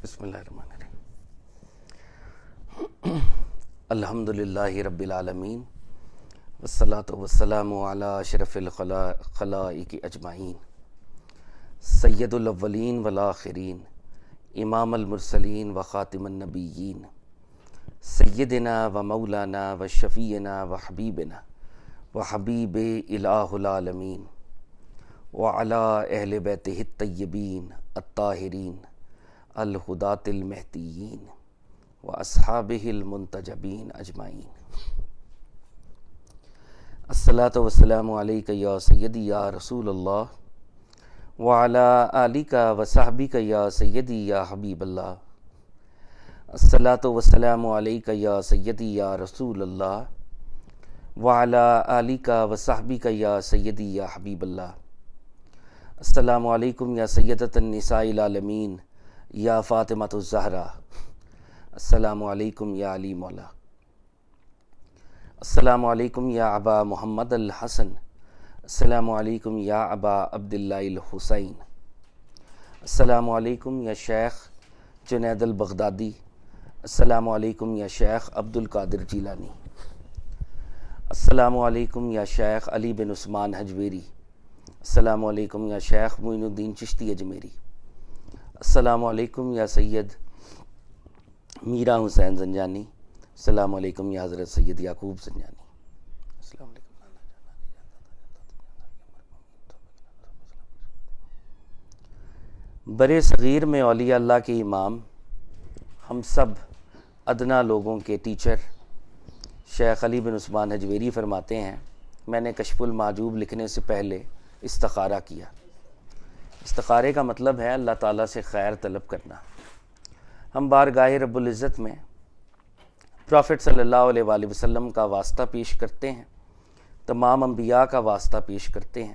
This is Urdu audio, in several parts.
بسم اللہ الرحمن الرحیم. الحمدللہ رب العالمین والصلاة والسلام علی اشرف الخلائق اجمعین سید الاولین والآخرین امام المرسلین و خاتم النبیین سیدنا و مولانا و شفیعنا و حبیبنا و حبیب الہ العالمین وعلی اہل بیتہ الطیبین الطاہرین الہداۃ المہدیین و اصحابہ المنتجبین اجمعین. الصلاۃ والسلام علیک یا سیدی یا رسول اللہ وعلی آلک و صحبک یا سیدی یا حبیب اللہ. الصلاۃ والسلام علیک یا سیدی یا رسول اللہ وعلی آلک و صحبک یا سیدی یا حبیب اللہ. السلام علیکم یا سیدۃ النساء العالمین یا فاطمۃ الزہرا. السلام علیکم یا علی مولا. السلام علیکم یا ابا محمد الحسن. السلام علیکم یا ابا عبداللہ الحسین. السلام علیکم یا شیخ جنید البغدادی. السلام علیکم یا شیخ عبد القادر جیلانی. السلام علیکم یا شیخ علی بن عثمان حجویری. السلام علیکم یا شیخ معین الدین چشتی اجمیری. السلام علیکم یا سید میرا حسین زنجانی. السلام علیکم یا حضرت سید یعقوب زنجانی. السلام علیکم. برِ صغیر میں اولیاء اللہ کے امام، ہم سب ادنا لوگوں کے ٹیچر شیخ علی بن عثمان حجویری فرماتے ہیں، میں نے کشف المحجوب لکھنے سے پہلے استخارہ کیا. استخارے کا مطلب ہے اللہ تعالیٰ سے خیر طلب کرنا. ہم بارگاہ رب العزت میں پروفٹ صلی اللہ علیہ وآلہ وسلم کا واسطہ پیش کرتے ہیں، تمام انبیاء کا واسطہ پیش کرتے ہیں،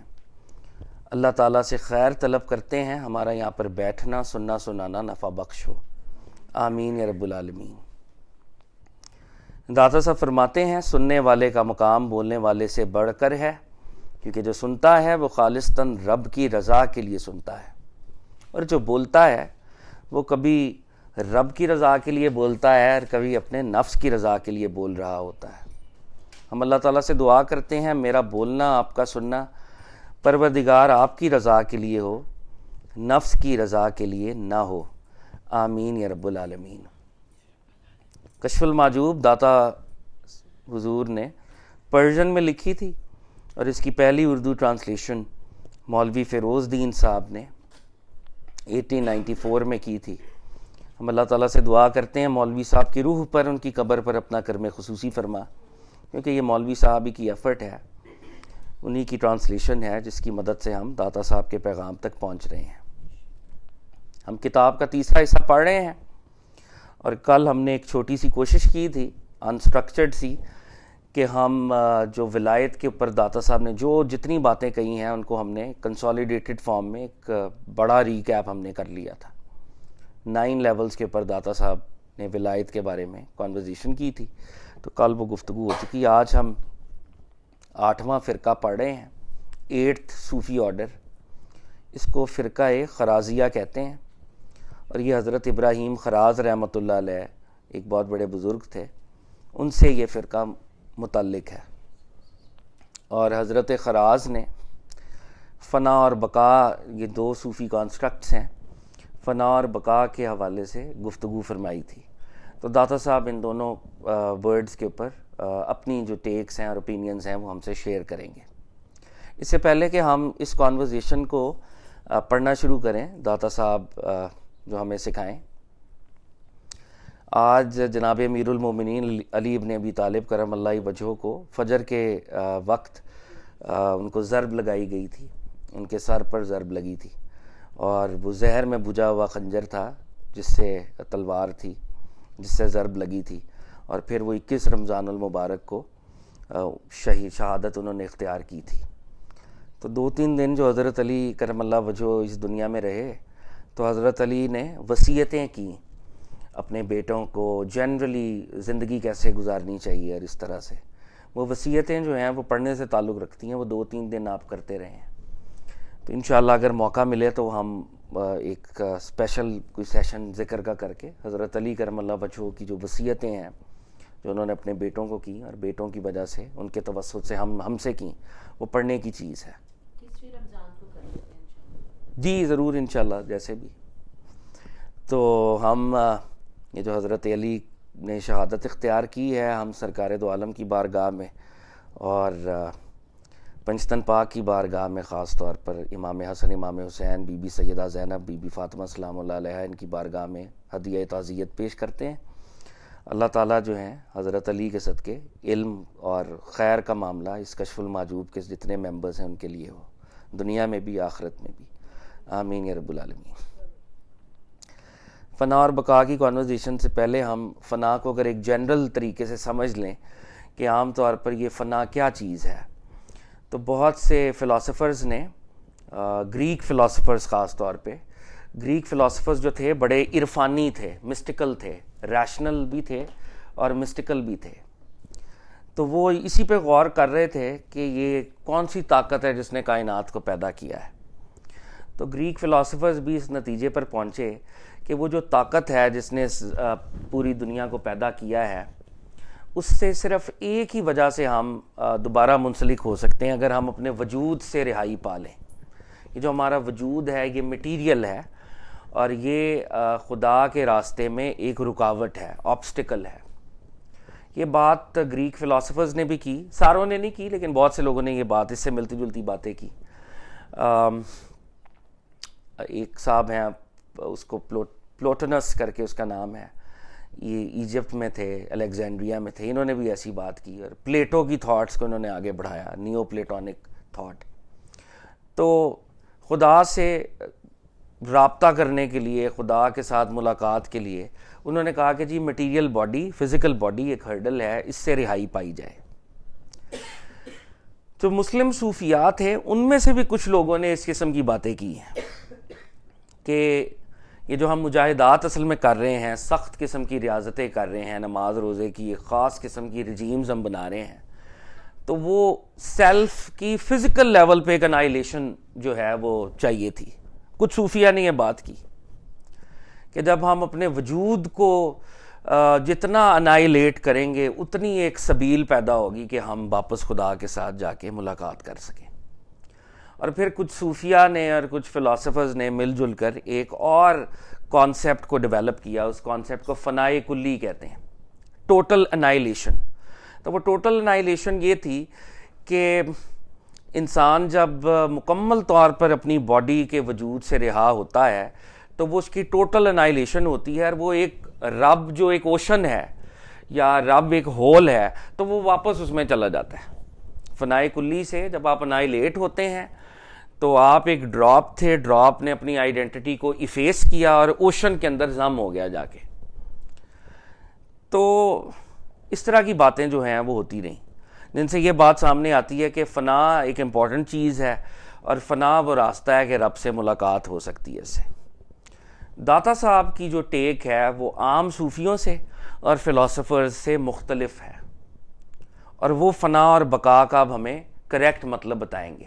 اللہ تعالیٰ سے خیر طلب کرتے ہیں ہمارا یہاں پر بیٹھنا سننا سنانا نفع بخش ہو. آمین یا رب العالمین. داتا صاحب فرماتے ہیں سننے والے کا مقام بولنے والے سے بڑھ کر ہے، کیونکہ جو سنتا ہے وہ خالصتاً رب کی رضا کے لیے سنتا ہے، اور جو بولتا ہے وہ کبھی رب کی رضا کے لیے بولتا ہے اور کبھی اپنے نفس کی رضا کے لیے بول رہا ہوتا ہے. ہم اللہ تعالیٰ سے دعا کرتے ہیں میرا بولنا آپ کا سننا پروردگار آپ کی رضا کے لیے ہو، نفس کی رضا کے لیے نہ ہو. آمین یا رب العالمین. کشف المحجوب داتا حضور نے پرشین میں لکھی تھی، اور اس کی پہلی اردو ٹرانسلیشن مولوی فیروز دین صاحب نے 1894 میں کی تھی. ہم اللہ تعالیٰ سے دعا کرتے ہیں مولوی صاحب کی روح پر ان کی قبر پر اپنا کرم خصوصی فرما، کیونکہ یہ مولوی صاحب ہی کی ایفرٹ ہے، انہی کی ٹرانسلیشن ہے جس کی مدد سے ہم داتا صاحب کے پیغام تک پہنچ رہے ہیں. ہم کتاب کا تیسرا حصہ پڑھ رہے ہیں، اور کل ہم نے ایک چھوٹی سی کوشش کی تھی انسٹرکچرڈ سی کہ ہم جو ولایت کے اوپر داتا صاحب نے جو جتنی باتیں کہی ہیں ان کو ہم نے کنسالیڈیٹڈ فارم میں ایک بڑا ریکیپ ہم نے کر لیا تھا. 9 لیولز کے اوپر داتا صاحب نے ولایت کے بارے میں کانورزیشن کی تھی، تو کل وہ گفتگو ہو چکی. آج ہم 8واں فرقہ پڑھ رہے ہیں، 8th صوفی آرڈر. اس کو فرقہ خرازیہ کہتے ہیں، اور یہ حضرت ابراہیم خراز رحمۃ اللہ علیہ ایک بہت بڑے بزرگ تھے، ان سے یہ فرقہ متعلق ہے. اور حضرت خراز نے فنا اور بقا، یہ 2 صوفی کانسٹرکٹس ہیں، فنا اور بقا کے حوالے سے گفتگو فرمائی تھی. تو داتا صاحب ان دونوں ورڈز کے اوپر اپنی جو ٹیکس ہیں اور اوپینینز ہیں وہ ہم سے شیئر کریں گے. اس سے پہلے کہ ہم اس کانورزیشن کو پڑھنا شروع کریں، داتا صاحب جو ہمیں سکھائیں. آج جناب امیر المومنین علی ابن ابی طالب کرم اللہ وجہہ کو فجر کے وقت ان کو ضرب لگائی گئی تھی، ان کے سر پر ضرب لگی تھی، اور وہ زہر میں بجھا ہوا خنجر تھا جس سے تلوار تھی جس سے ضرب لگی تھی. اور پھر وہ 21 رمضان المبارک کو شہادت انہوں نے اختیار کی تھی. تو 2-3 دن جو حضرت علی کرم اللہ وجہہ اس دنیا میں رہے، تو حضرت علی نے وصیتیں کی اپنے بیٹوں کو جنرلی زندگی کیسے گزارنی چاہیے، اور اس طرح سے وہ وصیتیں جو ہیں وہ پڑھنے سے تعلق رکھتی ہیں. وہ 2-3 دن آپ کرتے رہے ہیں. تو انشاءاللہ اگر موقع ملے تو ہم ایک اسپیشل کوئی سیشن ذکر کا کر کے حضرت علی کرم اللہ وجہہ کی جو وصیتیں ہیں جو انہوں نے اپنے بیٹوں کو کی اور بیٹوں کی وجہ سے ان کے توسط سے ہم سے کی، وہ پڑھنے کی چیز ہے. رمضان کو کر لیتے ہیں جی ضرور انشاءاللہ جیسے بھی. تو ہم یہ جو حضرت علی نے شہادت اختیار کی ہے، ہم سرکار دو عالم کی بارگاہ میں اور پنجتن پاک کی بارگاہ میں خاص طور پر امام حسن، امام حسین، بی بی سیدہ زینب، بی بی فاطمہ سلام اللہ علیہ، ان کی بارگاہ میں ہدیہ تعزیت پیش کرتے ہیں. اللہ تعالیٰ جو ہیں حضرت علی کے صدقے علم اور خیر کا معاملہ اس کشف المحجوب کے جتنے ممبرز ہیں ان کے لیے ہو، دنیا میں بھی آخرت میں بھی. آمین یا رب العالمین. فنا اور بقا کی کانورزیشن سے پہلے ہم فنا کو اگر ایک جنرل طریقے سے سمجھ لیں کہ عام طور پر یہ فنا کیا چیز ہے، تو بہت سے فلاسفرز نے، گریک فلاسفرز خاص طور پہ، گریک فلاسفرز جو تھے بڑے عرفانی تھے، مسٹیکل تھے، ریشنل بھی تھے اور مسٹیکل بھی تھے. تو وہ اسی پہ غور کر رہے تھے کہ یہ کون سی طاقت ہے جس نے کائنات کو پیدا کیا ہے. تو گریک فلاسفرز بھی اس نتیجے پر پہنچے کہ وہ جو طاقت ہے جس نے پوری دنیا کو پیدا کیا ہے، اس سے صرف ایک ہی وجہ سے ہم دوبارہ منسلک ہو سکتے ہیں، اگر ہم اپنے وجود سے رہائی پا لیں. یہ جو ہمارا وجود ہے یہ مٹیریل ہے اور یہ خدا کے راستے میں ایک رکاوٹ ہے، آبسٹیکل ہے. یہ بات گریک فلاسفرز نے بھی کی، ساروں نے نہیں کی لیکن بہت سے لوگوں نے یہ بات اس سے ملتی جلتی باتیں کی. ایک صاحب ہیں، اس کو پلوٹنس کر کے اس کا نام ہے، یہ ایجپٹ میں تھے، الیگزینڈریا میں تھے، انہوں نے بھی ایسی بات کی اور پلیٹو کی تھاٹس کو انہوں نے آگے بڑھایا، نیو پلیٹونک تھاٹ. تو خدا سے رابطہ کرنے کے لیے، خدا کے ساتھ ملاقات کے لیے انہوں نے کہا کہ جی مٹیریل باڈی، فزیکل باڈی ایک ہرڈل ہے، اس سے رہائی پائی جائے. تو مسلم صوفیات ہیں، ان میں سے بھی کچھ لوگوں نے اس قسم کی باتیں کی ہیں کہ یہ جو ہم مجاہدات اصل میں کر رہے ہیں، سخت قسم کی ریاضتیں کر رہے ہیں، نماز روزے کی ایک خاص قسم کی رجیمز ہم بنا رہے ہیں، تو وہ سیلف کی فزیکل لیول پہ ایک انائلیشن جو ہے وہ چاہیے تھی. کچھ صوفیہ نے یہ بات کی کہ جب ہم اپنے وجود کو جتنا انائلیٹ کریں گے اتنی ایک سبیل پیدا ہوگی کہ ہم واپس خدا کے ساتھ جا کے ملاقات کر سکیں. اور پھر کچھ صوفیہ نے اور کچھ فلاسفرز نے مل جل کر ایک اور کانسیپٹ کو ڈیولپ کیا، اس کانسیپٹ کو فنائے کلی کہتے ہیں، ٹوٹل انائلیشن. تو وہ ٹوٹل انائلیشن یہ تھی کہ انسان جب مکمل طور پر اپنی باڈی کے وجود سے رہا ہوتا ہے تو وہ اس کی ٹوٹل انائلیشن ہوتی ہے، اور وہ ایک رب جو ایک اوشن ہے یا رب ایک ہول ہے تو وہ واپس اس میں چلا جاتا ہے. فنائے کلی سے جب آپ انائلیٹ ہوتے ہیں تو آپ ایک ڈراپ تھے، ڈراپ نے اپنی آئیڈینٹی کو ایفیس کیا اور اوشن کے اندر ضم ہو گیا جا کے. تو اس طرح کی باتیں جو ہیں وہ ہوتی رہیں، جن سے یہ بات سامنے آتی ہے کہ فنا ایک امپورٹنٹ چیز ہے اور فنا وہ راستہ ہے کہ رب سے ملاقات ہو سکتی ہے اس سے. داتا صاحب کی جو ٹیک ہے وہ عام صوفیوں سے اور فلاسفرز سے مختلف ہے، اور وہ فنا اور بقا کا اب ہمیں کریکٹ مطلب بتائیں گے.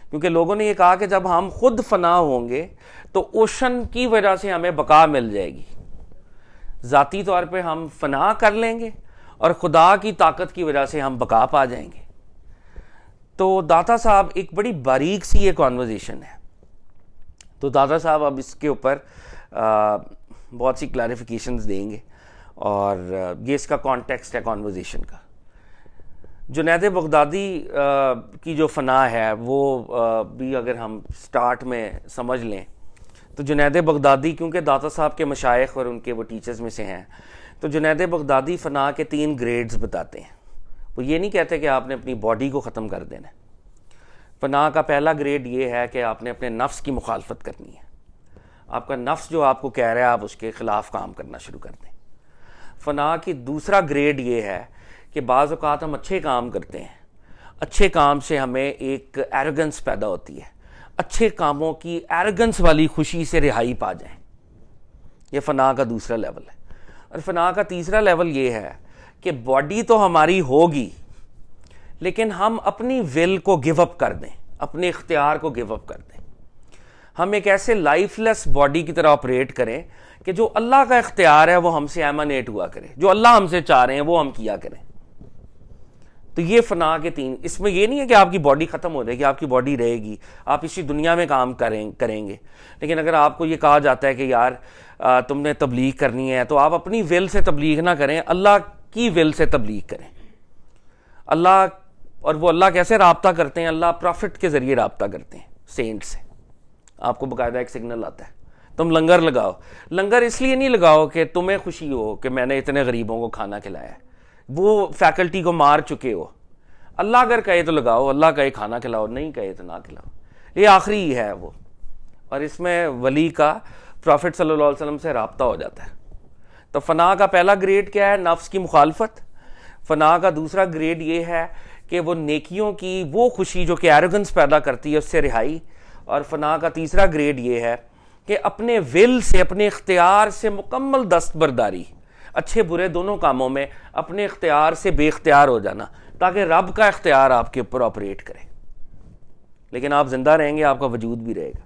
کیونکہ لوگوں نے یہ کہا کہ جب ہم خود فنا ہوں گے تو اوشن کی وجہ سے ہمیں بقا مل جائے گی، ذاتی طور پہ ہم فنا کر لیں گے اور خدا کی طاقت کی وجہ سے ہم بقا پا جائیں گے. تو داتا صاحب ایک بڑی باریک سی یہ کانورزیشن ہے. تو داتا صاحب اب اس کے اوپر بہت سی کلیریفیکیشنز دیں گے، اور یہ اس کا کانٹیکسٹ ہے کانورزیشن کا. جنید بغدادی کی جو فنا ہے وہ بھی اگر ہم سٹارٹ میں سمجھ لیں تو جنید بغدادی کیونکہ داتا صاحب کے مشائخ اور ان کے وہ ٹیچرز میں سے ہیں، تو جنید بغدادی فنا کے 3 گریڈز بتاتے ہیں. وہ یہ نہیں کہتے کہ آپ نے اپنی باڈی کو ختم کر دینا ہے. فنا کا پہلا گریڈ یہ ہے کہ آپ نے اپنے نفس کی مخالفت کرنی ہے. آپ کا نفس جو آپ کو کہہ رہا ہے آپ اس کے خلاف کام کرنا شروع کر دیں. فنا کی دوسرا گریڈ یہ ہے کہ بعض اوقات ہم اچھے کام کرتے ہیں، اچھے کام سے ہمیں ایک ایروگنس پیدا ہوتی ہے، اچھے کاموں کی ایروگنس والی خوشی سے رہائی پا جائیں. یہ فنا کا دوسرا لیول ہے. اور فنا کا تیسرا لیول یہ ہے کہ باڈی تو ہماری ہوگی لیکن ہم اپنی ول کو گیو اپ کر دیں. اپنے اختیار کو گیو اپ کر دیں. ہم ایک ایسے لائف لیس باڈی کی طرح آپریٹ کریں کہ جو اللہ کا اختیار ہے وہ ہم سے ایمانیٹ ہوا کرے, جو اللہ ہم سے چاہ رہے ہیں وہ ہم کیا کریں. تو یہ فنا کے تین, اس میں یہ نہیں ہے کہ آپ کی باڈی ختم ہو جائے گی, آپ کی باڈی رہے گی, آپ اسی دنیا میں کام کریں گے. لیکن اگر آپ کو یہ کہا جاتا ہے کہ یار تم نے تبلیغ کرنی ہے, تو آپ اپنی ول سے تبلیغ نہ کریں, اللہ کی ول سے تبلیغ کریں. اللہ, اور وہ اللہ کیسے رابطہ کرتے ہیں؟ اللہ پروفٹ کے ذریعے رابطہ کرتے ہیں, سینٹ سے. آپ کو باقاعدہ ایک سگنل آتا ہے, تم لنگر لگاؤ. لنگر اس لیے نہیں لگاؤ کہ تمہیں خوشی ہو کہ میں نے اتنے غریبوں کو کھانا کھلایا ہے, وہ فیکلٹی کو مار چکے ہو. اللہ اگر کہے تو لگاؤ, اللہ کہے کھانا کھلاؤ, نہیں کہے تو نہ کھلاؤ. یہ آخری ہے وہ. اور اس میں ولی کا پروفٹ صلی اللہ علیہ وسلم سے رابطہ ہو جاتا ہے. تو فنا کا پہلا گریڈ کیا ہے؟ نفس کی مخالفت. فنا کا دوسرا گریڈ یہ ہے کہ وہ نیکیوں کی وہ خوشی جو کہ ایروگنس پیدا کرتی ہے اس سے رہائی. اور فنا کا تیسرا گریڈ یہ ہے کہ اپنے ول سے, اپنے اختیار سے مکمل دستبرداری, اچھے برے دونوں کاموں میں اپنے اختیار سے بے اختیار ہو جانا, تاکہ رب کا اختیار آپ کے اوپر آپریٹ کرے. لیکن آپ زندہ رہیں گے, آپ کا وجود بھی رہے گا.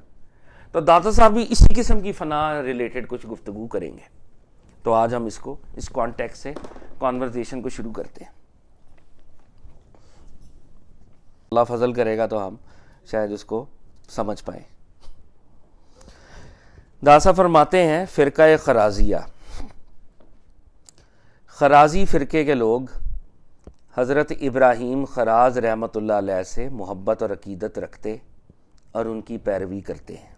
تو داتا صاحب بھی اسی قسم کی فنا ریلیٹڈ کچھ گفتگو کریں گے. تو آج ہم اس کو اس کانٹیکسٹ سے کانورزیشن کو شروع کرتے ہیں. اللہ فضل کرے گا تو ہم شاید اس کو سمجھ پائیں. داسا فرماتے ہیں فرقہ خرازیہ, خرازی فرقے کے لوگ حضرت ابراہیم خراز رحمۃ اللہ علیہ سے محبت اور عقیدت رکھتے اور ان کی پیروی کرتے ہیں.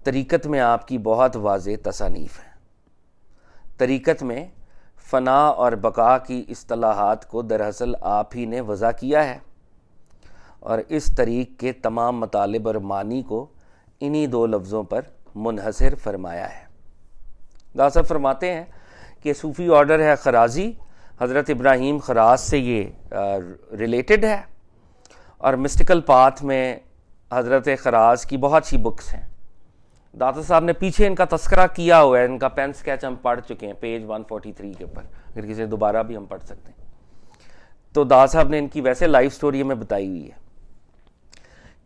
طریقت میں آپ کی بہت واضح تصانیف ہیں. طریقت میں فنا اور بقا کی اصطلاحات کو دراصل آپ ہی نے وضع کیا ہے, اور اس طریق کے تمام مطالب اور معنی کو انہی دو لفظوں پر منحصر فرمایا ہے. داسا فرماتے ہیں کہ صوفی آرڈر ہے خرازی, حضرت ابراہیم خراز سے یہ ریلیٹڈ ہے, اور مسٹیکل پاتھ میں حضرت خراز کی بہت سی بکس ہیں. داتا صاحب نے پیچھے ان کا تذکرہ کیا ہوا ہے, ان کا پین سکیچ ہم پڑھ چکے ہیں پیج 143 کے اوپر, اگر کسی دوبارہ بھی ہم پڑھ سکتے ہیں. تو داتا صاحب نے ان کی ویسے لائف سٹوری میں بتائی ہوئی ہے.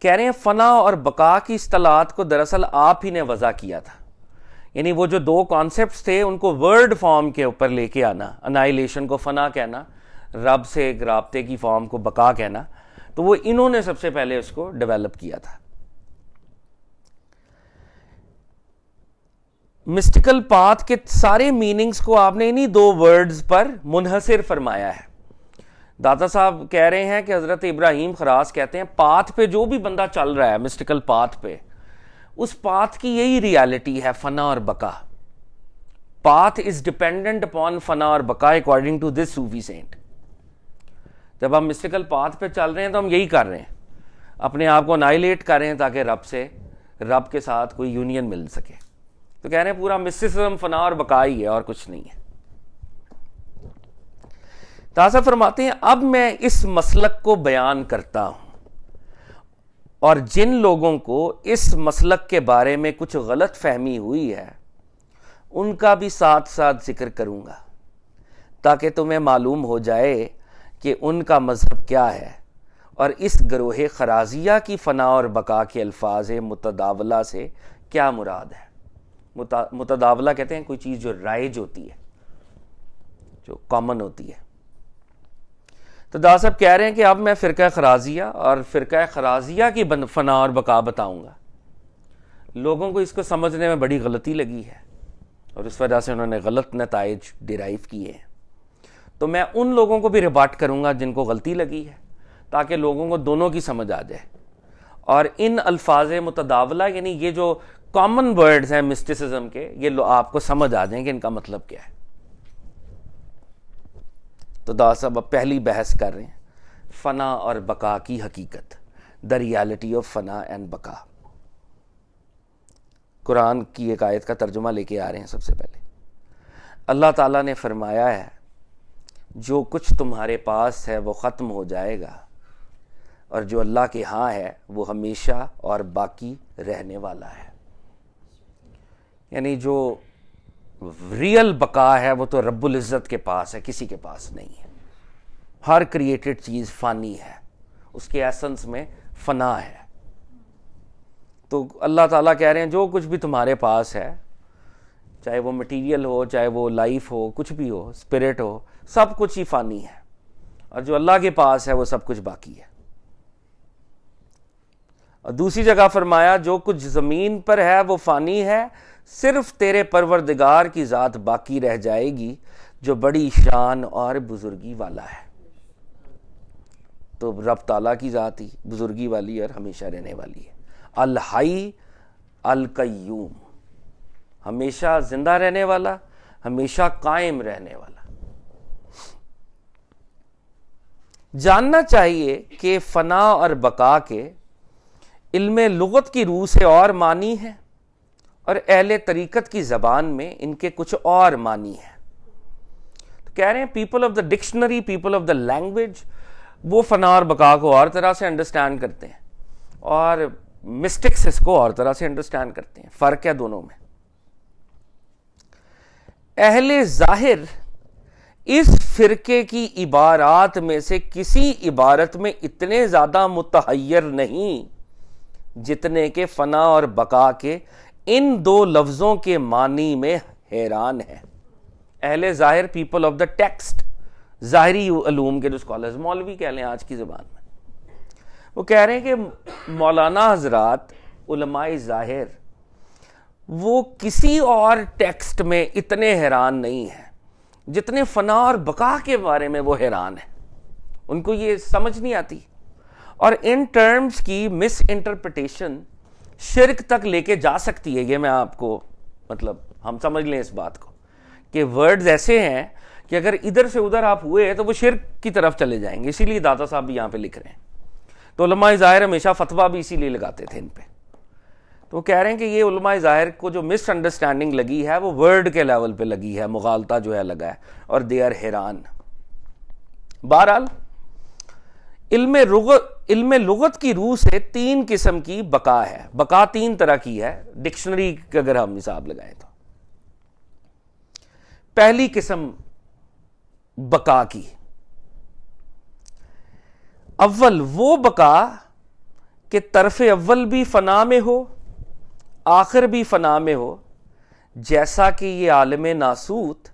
کہہ رہے ہیں فنا اور بقا کی اصطلاحات کو دراصل آپ ہی نے وضع کیا تھا. یعنی وہ جو دو کانسیپٹس تھے ان کو ورڈ فارم کے اوپر لے کے آنا, انائلیشن کو فنا کہنا, رب سے ایک رابطے کی فارم کو بقا کہنا, تو وہ انہوں نے سب سے پہلے اس کو ڈیولپ کیا تھا. مسٹیکل پاتھ کے سارے میننگز کو آپ نے انہی دو ورڈز پر منحصر فرمایا ہے. داتا صاحب کہہ رہے ہیں کہ حضرت ابراہیم خراز کہتے ہیں پاتھ پہ جو بھی بندہ چل رہا ہے, مسٹیکل پاتھ پہ, اس پاتھ کی یہی ریالٹی ہے فنا اور بقا. پاتھ از ڈیپینڈنٹ اپون فنا اور بقا اکارڈنگ ٹو دس صوفی سینٹ. جب ہم مسٹیکل پاتھ پہ چل رہے ہیں تو ہم یہی کر رہے ہیں, اپنے آپ کو انائلیٹ کر رہے ہیں تاکہ رب کے ساتھ کوئی یونین مل سکے. تو کہہ رہے ہیں پورا مسٹیسزم فنا اور بقا ہی ہے اور کچھ نہیں ہے. تازہ فرماتے ہیں اب میں اس مسلک کو بیان کرتا ہوں, اور جن لوگوں کو اس مسلک کے بارے میں کچھ غلط فہمی ہوئی ہے ان کا بھی ساتھ ساتھ ذکر کروں گا, تاکہ تمہیں معلوم ہو جائے کہ ان کا مذہب کیا ہے, اور اس گروہ خرازیہ کی فنا اور بقا کے الفاظ متداولہ سے کیا مراد ہے. متداولہ کہتے ہیں کوئی چیز جو رائج ہوتی ہے, جو کامن ہوتی ہے. تو دا صاحب کہہ رہے ہیں کہ اب میں فرقہ خرازیہ اور فرقہ خرازیہ کی فنا اور بقا بتاؤں گا. لوگوں کو اس کو سمجھنے میں بڑی غلطی لگی ہے, اور اس وجہ سے انہوں نے غلط نتائج ڈیرائیو کیے ہیں. تو میں ان لوگوں کو بھی ریباٹ کروں گا جن کو غلطی لگی ہے, تاکہ لوگوں کو دونوں کی سمجھ آ جائے. اور ان الفاظ متداولہ یعنی یہ جو کامن ورڈز ہیں مسٹیسزم کے, یہ آپ کو سمجھ آ جائیں کہ ان کا مطلب کیا ہے. تو دا صاحب اب پہلی بحث کر رہے ہیں فنا اور بقا کی حقیقت, دا ریالٹی آف فنا اینڈ بقا. قرآن کی ایک آیت کا ترجمہ لے کے آ رہے ہیں. سب سے پہلے اللہ تعالیٰ نے فرمایا ہے جو کچھ تمہارے پاس ہے وہ ختم ہو جائے گا, اور جو اللہ کے ہاں ہے وہ ہمیشہ اور باقی رہنے والا ہے. یعنی جو ریئل بقا ہے وہ تو رب العزت کے پاس ہے, کسی کے پاس نہیں ہے. ہر کریٹڈ چیز فانی ہے, اس کے ایسنس میں فنا ہے. تو اللہ تعالیٰ کہہ رہے ہیں جو کچھ بھی تمہارے پاس ہے, چاہے وہ مٹیریل ہو, چاہے وہ لائف ہو, کچھ بھی ہو, اسپرٹ ہو, سب کچھ ہی فانی ہے, اور جو اللہ کے پاس ہے وہ سب کچھ باقی ہے. اور دوسری جگہ فرمایا جو کچھ زمین پر ہے وہ فانی ہے, صرف تیرے پروردگار کی ذات باقی رہ جائے گی جو بڑی شان اور بزرگی والا ہے. تو رب تعالیٰ کی ذات ہی بزرگی والی اور ہمیشہ رہنے والی ہے. الحی القیوم, ہمیشہ زندہ رہنے والا, ہمیشہ قائم رہنے والا. جاننا چاہیے کہ فنا اور بقا کے علم لغت کی روح سے اور معنی ہیں, اور اہل طریقت کی زبان میں ان کے کچھ اور معنی ہیں. تو کہہ رہے ہیں people of the dictionary, people of the language, وہ فنا اور بقا کو اور طرح سے انڈرسٹینڈ کرتے ہیں, اور مسٹکس اس کو اور طرح سے انڈرسٹینڈ کرتے ہیں. فرق ہے دونوں میں. اہل ظاہر اس فرقے کی عبارات میں سے کسی عبارت میں اتنے زیادہ متحیر نہیں جتنے کہ فنا اور بقا کے ان دو لفظوں کے معنی میں حیران ہے. اہل ظاہر, پیپل آف دا ٹیکسٹ, ظاہری علوم کے جو اسکالرز, مولوی کہہ لیں آج کی زبان میں, وہ کہہ رہے ہیں کہ مولانا حضرات علماء ظاہر وہ کسی اور ٹیکسٹ میں اتنے حیران نہیں ہیں جتنے فنا اور بقا کے بارے میں وہ حیران ہیں. ان کو یہ سمجھ نہیں آتی, اور ان ٹرمز کی مس انٹرپریٹیشن شرک تک لے کے جا سکتی ہے. یہ میں آپ کو مطلب ہم سمجھ لیں اس بات کو کہ ورڈز ایسے ہیں کہ اگر ادھر سے ادھر آپ ہوئے تو وہ شرک کی طرف چلے جائیں گے. اسی لیے داتا صاحب بھی یہاں پہ لکھ رہے ہیں. تو علماء ظاہر ہمیشہ فتویٰ بھی اسی لیے لگاتے تھے ان پہ. تو وہ کہہ رہے ہیں کہ یہ علماء ظاہر کو جو مس انڈرسٹینڈنگ لگی ہے وہ ورڈ کے لیول پہ لگی ہے, مغالطہ جو ہے لگا ہے, اور دے آر حیران. بہرحال علم لغت کی روح سے تین قسم کی بقا ہے. بقا تین طرح کی ہے ڈکشنری کا اگر ہم حساب لگائیں تو. پہلی قسم بقا کی, اول وہ بقا کہ طرف اول بھی فنا میں ہو, آخر بھی فنا میں ہو, جیسا کہ یہ عالم ناسوت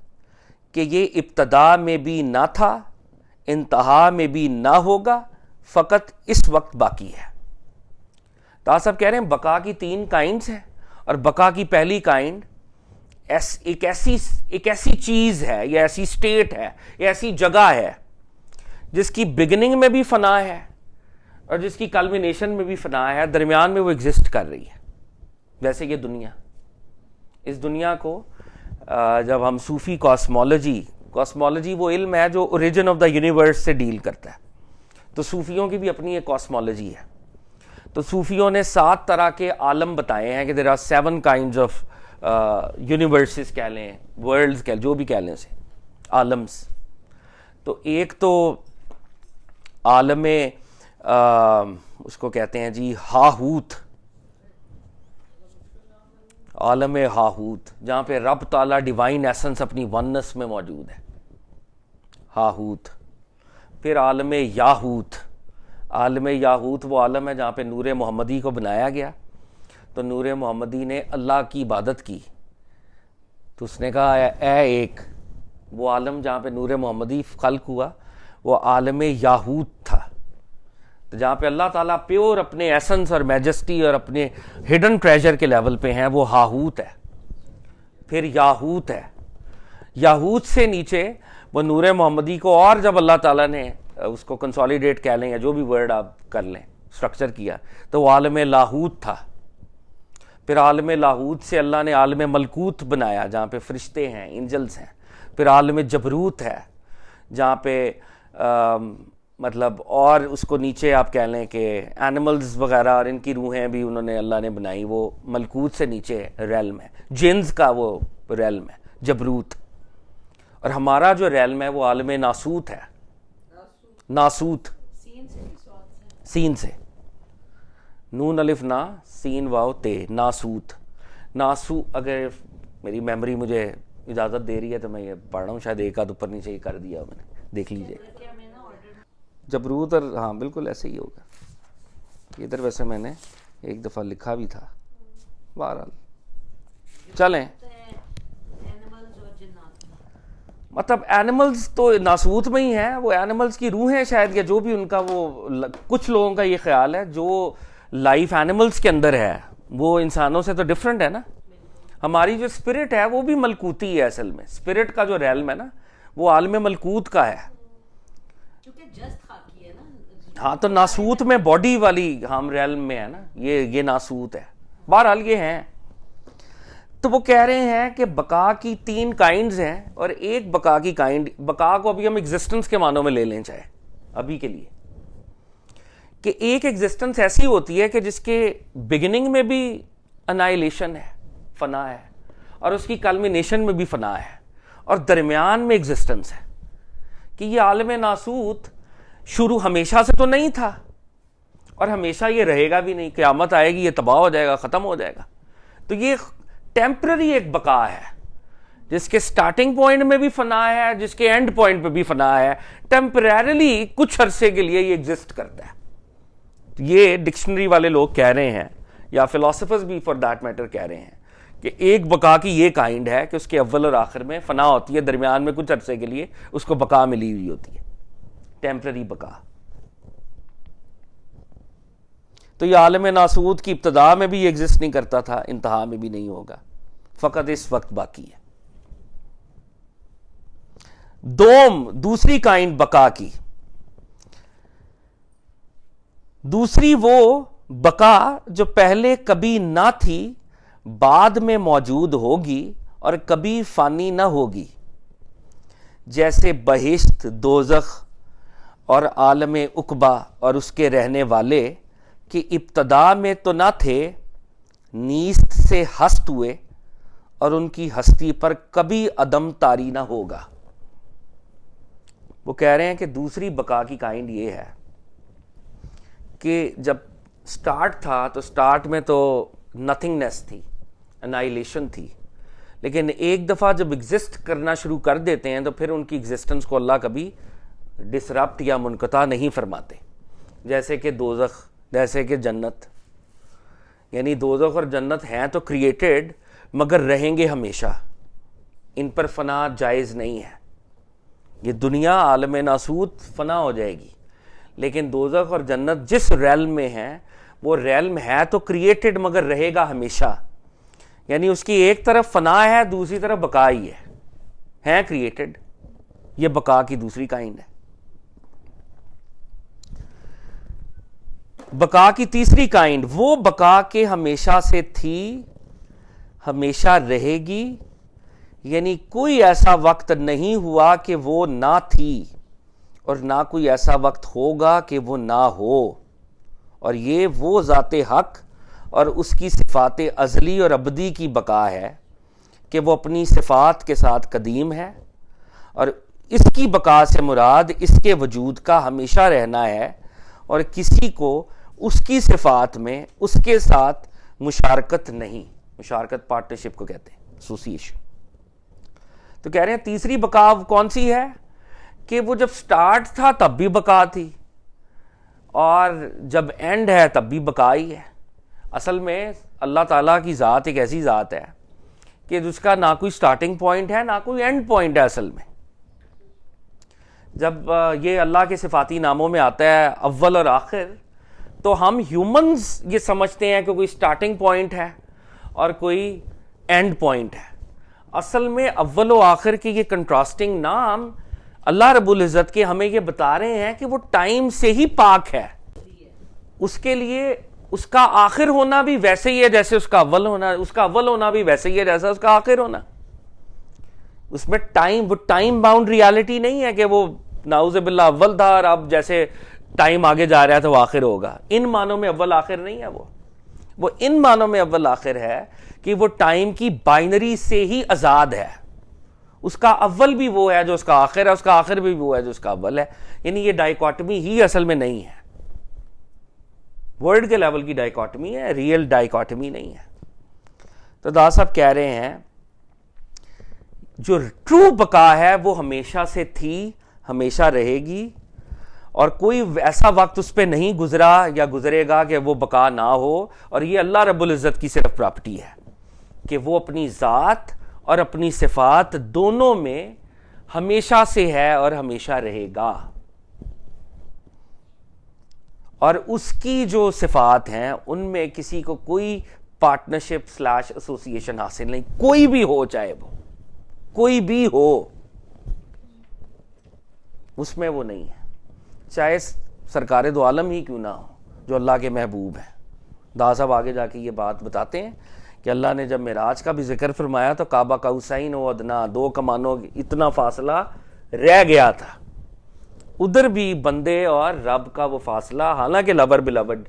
کہ یہ ابتدا میں بھی نہ تھا, انتہا میں بھی نہ ہوگا, فقط اس وقت باقی ہے. تو آپ سب کہہ رہے ہیں بقا کی تین کائنڈز ہیں, اور بقا کی پہلی کائنڈ ایک ایسی چیز ہے, یا ایسی سٹیٹ ہے, یا ایسی جگہ ہے جس کی بگننگ میں بھی فنا ہے اور جس کی کلمینیشن میں بھی فنا ہے, درمیان میں وہ ایگزسٹ کر رہی ہے. ویسے یہ دنیا, اس دنیا کو جب ہم صوفی کاسمولوجی وہ علم ہے جو اوریجن آف دا یونیورس سے ڈیل کرتا ہے, تو صوفیوں کی بھی اپنی ایک کاسمولوجی ہے. تو صوفیوں نے 7 طرح کے عالم بتائے ہیں کہ there are 7 kinds of universes کہہ لیں, ورلڈز کہہ لیں, جو بھی کہہ لیں اسے, عالمز. تو ایک تو عالم اس کو کہتے ہیں جی ہاہوت, عالم ہاہوت, جہاں پہ رب تعالیٰ ڈیوائن ایسنس اپنی ونس میں موجود ہے, ہاہوت. پھر عالم یاہوت, عالم یاہوت وہ عالم ہے جہاں پہ نور محمدی کو بنایا گیا. تو نور محمدی نے اللہ کی عبادت کی, تو اس نے کہا اے ایک, وہ عالم جہاں پہ نور محمدی خلق ہوا وہ عالم یاہوت تھا. تو جہاں پہ اللہ تعالیٰ پیور اپنے ایسنس اور میجسٹی اور اپنے ہڈن ٹریجر کے لیول پہ ہیں, وہ ہاہوت ہے. پھر یاہوت ہے, یاہوت سے نیچے وہ نور محمدی کو, اور جب اللہ تعالیٰ نے اس کو کنسولیڈیٹ کہہ لیں یا جو بھی ورڈ آپ کر لیں, سٹرکچر کیا, تو وہ عالم لاہوت تھا. پھر عالم لاہوت سے اللہ نے عالم ملکوت بنایا جہاں پہ فرشتے ہیں, اینجلز ہیں. پھر عالم جبروت ہے جہاں پہ مطلب, اور اس کو نیچے آپ کہہ لیں کہ اینیملز وغیرہ اور ان کی روحیں بھی انہوں نے اللہ نے بنائی, وہ ملکوت سے نیچے ریلم ہے. جنز کا وہ ریلم ہے جبروت. اور ہمارا جو ریلم ہے وہ عالم ناسوت ہے. ناسوت سین سے, نون الف نا سین واو تے, ناسوت. ناسو, اگر میری میموری مجھے اجازت دے رہی ہے تو میں یہ پڑھ رہا ہوں, شاید ایک آدھ اوپر نیچے کر دیا میں نے, دیکھ لیجئے. جبروت اور ہاں بالکل ایسے ہی ہوگا. ادھر ویسے میں نے ایک دفعہ لکھا بھی تھا. بہرحال چلیں, مطلب اینیملز تو ناسوت میں ہی ہیں, وہ اینیملز کی روح ہیں شاید, یا جو بھی ان کا وہ, کچھ لوگوں کا یہ خیال ہے جو لائف اینیملز کے اندر ہے وہ انسانوں سے تو ڈفرینٹ ہے نا. ہماری جو اسپرٹ ہے وہ بھی ملکوتی ہے اصل میں. اسپرٹ کا جو ریلم ہے نا وہ عالم ملکوت کا ہے. ہاں تو ناسوت میں باڈی والی ہم ریلم میں ہے نا, یہ ناسوت ہے. بہرحال یہ ہیں. تو وہ کہہ رہے ہیں کہ بقا کی 3 کائنڈز ہیں, اور ایک بقا کی کائنڈ, بقا کو ابھی ہم ایگزسٹنس کے معنوں میں لے لیں چاہے ابھی کے لیے, کہ ایک ایگزسٹنس ایسی ہوتی ہے کہ جس کے بگننگ میں بھی انائلیشن ہے, فنا ہے, اور اس کی کلمینیشن میں بھی فنا ہے, اور درمیان میں ایگزسٹنس ہے. کہ یہ عالم ناسوت شروع ہمیشہ سے تو نہیں تھا, اور ہمیشہ یہ رہے گا بھی نہیں. قیامت آئے گی یہ تباہ ہو جائے گا, ختم ہو جائے گا. تو یہ ٹیمپرری ایک بقا ہے جس کے سٹارٹنگ پوائنٹ میں بھی فنا ہے, جس کے اینڈ پوائنٹ پہ بھی فنا ہے. ٹیمپریرلی کچھ عرصے کے لیے یہ ایگزسٹ کرتا ہے. یہ ڈکشنری والے لوگ کہہ رہے ہیں, یا فلاسفرز بھی فار دیٹ میٹر کہہ رہے ہیں کہ ایک بقا کی یہ کائنڈ ہے کہ اس کے اول اور آخر میں فنا ہوتی ہے, درمیان میں کچھ عرصے کے لیے اس کو بقا ملی ہوئی ہوتی ہے, ٹیمپرری بقا. تو یہ عالم ناسوت کی ابتدا میں بھی یہ ایگزسٹ نہیں کرتا تھا, انتہا میں بھی نہیں ہوگا, فقط اس وقت باقی ہے. دوسری کائنڈ بقا کی, دوسری وہ بقا جو پہلے کبھی نہ تھی, بعد میں موجود ہوگی اور کبھی فانی نہ ہوگی. جیسے بہشت, دوزخ اور عالم عقبہ اور اس کے رہنے والے کہ ابتدا میں تو نہ تھے, نیست سے ہست ہوئے, اور ان کی ہستی پر کبھی عدم طاری نہ ہوگا. وہ کہہ رہے ہیں کہ دوسری بقا کی کائنڈ یہ ہے کہ جب سٹارٹ تھا تو سٹارٹ میں تو نتھنگنیس تھی, انائلیشن تھی, لیکن ایک دفعہ جب ایگزسٹ کرنا شروع کر دیتے ہیں تو پھر ان کی ایگزسٹنس کو اللہ کبھی ڈسرپٹ یا منقطع نہیں فرماتے. جیسے کہ دوزخ, جیسے کہ جنت. یعنی دوزخ اور جنت ہیں تو کریٹڈ مگر رہیں گے ہمیشہ, ان پر فنا جائز نہیں ہے. یہ دنیا عالم ناسوت فنا ہو جائے گی, لیکن دوزخ اور جنت جس ریلم میں ہیں وہ ریلم ہے تو کریٹڈ مگر رہے گا ہمیشہ. یعنی اس کی ایک طرف فنا ہے, دوسری طرف بقا ہی ہے کریٹڈ. یہ بقا کی دوسری کائنڈ ہے. بقا کی تیسری کائنڈ وہ بقا کے ہمیشہ سے تھی, ہمیشہ رہے گی. یعنی کوئی ایسا وقت نہیں ہوا کہ وہ نہ تھی, اور نہ کوئی ایسا وقت ہوگا کہ وہ نہ ہو. اور یہ وہ ذات حق اور اس کی صفات ازلی اور ابدی کی بقا ہے کہ وہ اپنی صفات کے ساتھ قدیم ہے, اور اس کی بقا سے مراد اس کے وجود کا ہمیشہ رہنا ہے, اور کسی کو اس کی صفات میں اس کے ساتھ مشارکت نہیں. مشارکت پارٹنرشپ کو کہتے ہیں, ایسوسیشن. تو کہہ رہے ہیں تیسری بقا کون سی ہے کہ وہ جب سٹارٹ تھا تب بھی بقا تھی, اور جب اینڈ ہے تب بھی بقا ہی ہے. اصل میں اللہ تعالیٰ کی ذات ایک ایسی ذات ہے کہ جس کا نہ کوئی سٹارٹنگ پوائنٹ ہے نہ کوئی اینڈ پوائنٹ ہے. اصل میں جب یہ اللہ کے صفاتی ناموں میں آتا ہے اول اور آخر, تو ہم ہیومنز یہ سمجھتے ہیں کہ کوئی سٹارٹنگ پوائنٹ ہے اور کوئی اینڈ پوائنٹ ہے. اصل میں اول و آخر کے یہ کنٹراسٹنگ نام اللہ رب العزت کے ہمیں یہ بتا رہے ہیں کہ وہ ٹائم سے ہی پاک ہے. اس کے لیے اس کا آخر ہونا بھی ویسے ہی ہے جیسے اس کا اول ہونا, اس کا اول ہونا بھی ویسے ہی ہے جیسا اس کا آخر ہونا. اس میں وہ ٹائم باؤنڈ ریالٹی نہیں ہے کہ وہ نعوذ باللہ اول تھا اور اب جیسے ٹائم آگے جا رہا ہے تو وہ آخر ہوگا. ان معنوں میں اول آخر نہیں ہے. وہ ان معنوں میں اول آخر ہے کہ وہ ٹائم کی بائنری سے ہی آزاد ہے. اس کا اول بھی وہ ہے جو اس کا آخر ہے, اس کا آخر بھی وہ ہے جو اس کا اول ہے. یعنی یہ ڈائیکاٹمی ہی اصل میں نہیں ہے, ورڈ کے لیول کی ڈائیکاٹمی ہے, ریئل ڈائیکاٹمی نہیں ہے. تو دا صاحب کہہ رہے ہیں جو ٹرو بقا ہے وہ ہمیشہ سے تھی, ہمیشہ رہے گی, اور کوئی ایسا وقت اس پہ نہیں گزرا یا گزرے گا کہ وہ بقا نہ ہو. اور یہ اللہ رب العزت کی صرف پراپرٹی ہے کہ وہ اپنی ذات اور اپنی صفات دونوں میں ہمیشہ سے ہے اور ہمیشہ رہے گا. اور اس کی جو صفات ہیں ان میں کسی کو کوئی پارٹنرشپ / ایسوسیشن حاصل نہیں. کوئی بھی ہو, چاہے وہ کوئی بھی ہو, اس میں وہ نہیں ہے. چاہے سرکار دو عالم ہی کیوں نہ ہو جو اللہ کے محبوب ہیں. دا صاحب آگے جا کے یہ بات بتاتے ہیں کہ اللہ نے جب معراج کا بھی ذکر فرمایا تو کعبہ قوسین و ادنا, 2 کمانوں اتنا فاصلہ رہ گیا تھا. ادھر بھی بندے اور رب کا وہ فاصلہ, حالانکہ لبر بلبڈ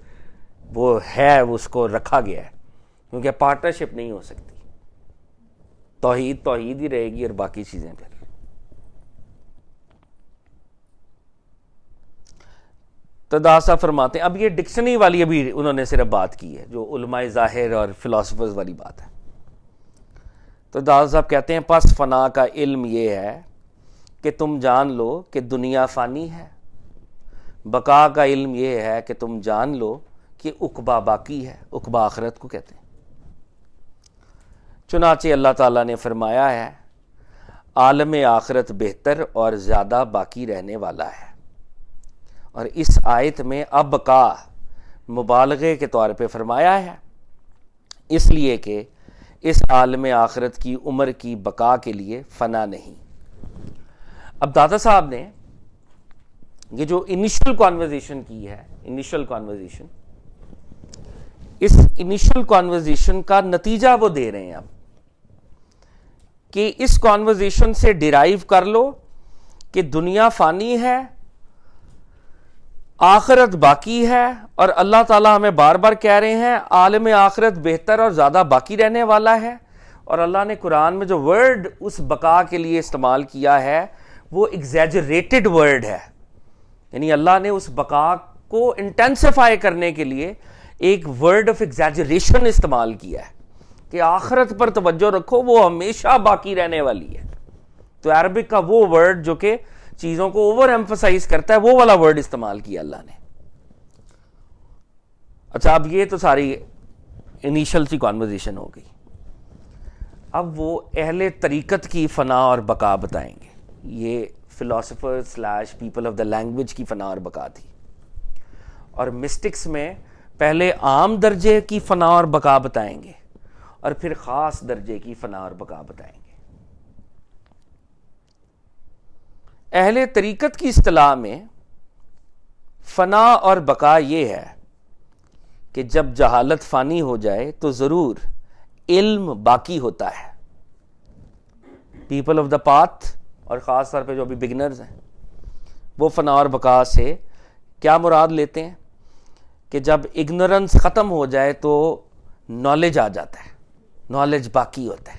وہ ہے, وہ اس کو رکھا گیا ہے کیونکہ پارٹنرشپ نہیں ہو سکتی. توحید توحید ہی رہے گی اور باقی چیزیں پھر. تو داسا فرماتے ہیں, اب یہ ڈکشنری والی ابھی انہوں نے صرف بات کی ہے جو علماء ظاہر اور فلاسفرز والی بات ہے. تو داسا صاحب کہتے ہیں پس فنا کا علم یہ ہے کہ تم جان لو کہ دنیا فانی ہے. بقا کا علم یہ ہے کہ تم جان لو کہ عقبہ باقی ہے. عقبہ آخرت کو کہتے ہیں. چنانچہ اللہ تعالیٰ نے فرمایا ہے عالم آخرت بہتر اور زیادہ باقی رہنے والا ہے. اور اس آیت میں ابقا مبالغے کے طور پہ فرمایا ہے, اس لیے کہ اس عالم آخرت کی عمر کی بقا کے لیے فنا نہیں. اب دادا صاحب نے یہ جو انیشل کانورزیشن کی ہے, انیشل کانورزیشن, اس انیشل کانورزیشن کا نتیجہ وہ دے رہے ہیں اب کہ اس کانورزیشن سے ڈیرائیو کر لو کہ دنیا فانی ہے, آخرت باقی ہے, اور اللہ تعالیٰ ہمیں بار بار کہہ رہے ہیں عالم آخرت بہتر اور زیادہ باقی رہنے والا ہے. اور اللہ نے قرآن میں جو ورڈ اس بقا کے لیے استعمال کیا ہے وہ ایگزیجریٹڈ ورڈ ہے, یعنی اللہ نے اس بقا کو انٹینسیفائی کرنے کے لیے ایک ورڈ آف ایگزیجریشن استعمال کیا ہے کہ آخرت پر توجہ رکھو, وہ ہمیشہ باقی رہنے والی ہے. تو عربک کا وہ ورڈ جو کہ چیزوں کو اوور ایمفسائز کرتا ہے, وہ والا ورڈ استعمال کیا اللہ نے. اچھا, اب یہ تو ساری انیشل سی کانورزیشن ہو گئی. اب وہ اہل طریقت کی فنا اور بقا بتائیں گے. یہ philosopher / people of the language کی فنا اور بقا تھی. اور مسٹکس میں پہلے عام درجے کی فنا اور بقا بتائیں گے اور پھر خاص درجے کی فنا اور بقا بتائیں گے. اہل طریقت کی اصطلاح میں فنا اور بقا یہ ہے کہ جب جہالت فانی ہو جائے تو ضرور علم باقی ہوتا ہے. پیپل آف دا پاتھ اور خاص طور پہ جو ابھی بگنرز ہیں وہ فنا اور بقا سے کیا مراد لیتے ہیں کہ جب اگنورنس ختم ہو جائے تو نالج آ جاتا ہے, نالج باقی ہوتا ہے.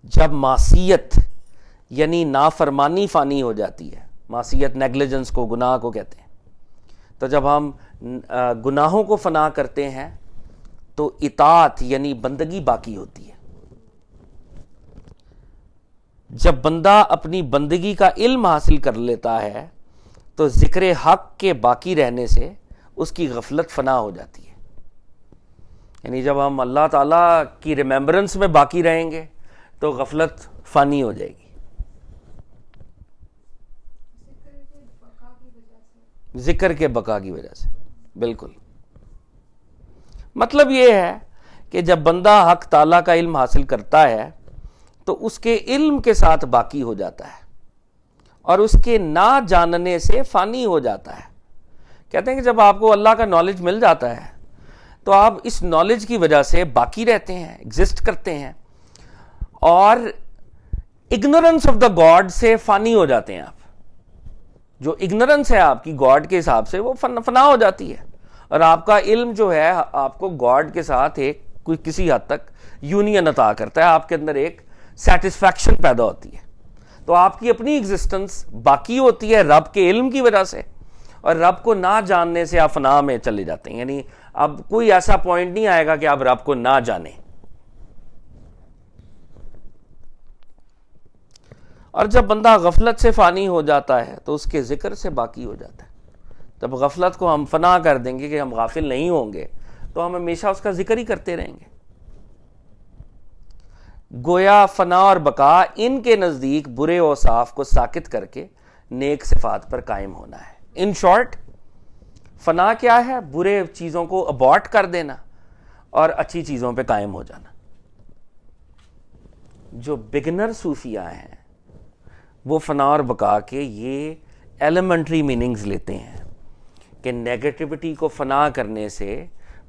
جب معصیت یعنی نافرمانی فانی ہو جاتی ہے, معصیت نیگلیجنس کو, گناہ کو کہتے ہیں, تو جب ہم گناہوں کو فنا کرتے ہیں تو اطاعت یعنی بندگی باقی ہوتی ہے. جب بندہ اپنی بندگی کا علم حاصل کر لیتا ہے تو ذکر حق کے باقی رہنے سے اس کی غفلت فنا ہو جاتی ہے. یعنی جب ہم اللہ تعالیٰ کی ریمیمبرنس میں باقی رہیں گے تو غفلت فانی ہو جائے گی. ذکر کے بقا کی وجہ سے, بالکل. مطلب یہ ہے کہ جب بندہ حق تعالیٰ کا علم حاصل کرتا ہے تو اس کے علم کے ساتھ باقی ہو جاتا ہے اور اس کے نہ جاننے سے فانی ہو جاتا ہے. کہتے ہیں کہ جب آپ کو اللہ کا نالج مل جاتا ہے تو آپ اس نالج کی وجہ سے باقی رہتے ہیں, ایگزسٹ کرتے ہیں, اور اگنورنس آف دا گاڈ سے فانی ہو جاتے ہیں. آپ جو اگنورنس ہے آپ کی گاڈ کے حساب سے وہ فنا ہو جاتی ہے, اور آپ کا علم جو ہے آپ کو گاڈ کے ساتھ ایک کوئی کسی حد تک یونین عطا کرتا ہے, آپ کے اندر ایک سیٹسفیکشن پیدا ہوتی ہے. تو آپ کی اپنی ایگزسٹنس باقی ہوتی ہے رب کے علم کی وجہ سے, اور رب کو نہ جاننے سے آپ فنا میں چلے جاتے ہیں. یعنی اب کوئی ایسا پوائنٹ نہیں آئے گا کہ آپ رب کو نہ جانیں. اور جب بندہ غفلت سے فانی ہو جاتا ہے تو اس کے ذکر سے باقی ہو جاتا ہے. جب غفلت کو ہم فنا کر دیں گے کہ ہم غافل نہیں ہوں گے تو ہم ہمیشہ اس کا ذکر ہی کرتے رہیں گے. گویا فنا اور بقا ان کے نزدیک برے اوصاف کو ساکت کر کے نیک صفات پر قائم ہونا ہے. ان شارٹ فنا کیا ہے؟ برے چیزوں کو ابارٹ کر دینا اور اچھی چیزوں پہ قائم ہو جانا. جو بگنر صوفیاء ہیں وہ فنا اور بقا کے یہ ایلیمنٹری میننگز لیتے ہیں کہ نیگیٹیوٹی کو فنا کرنے سے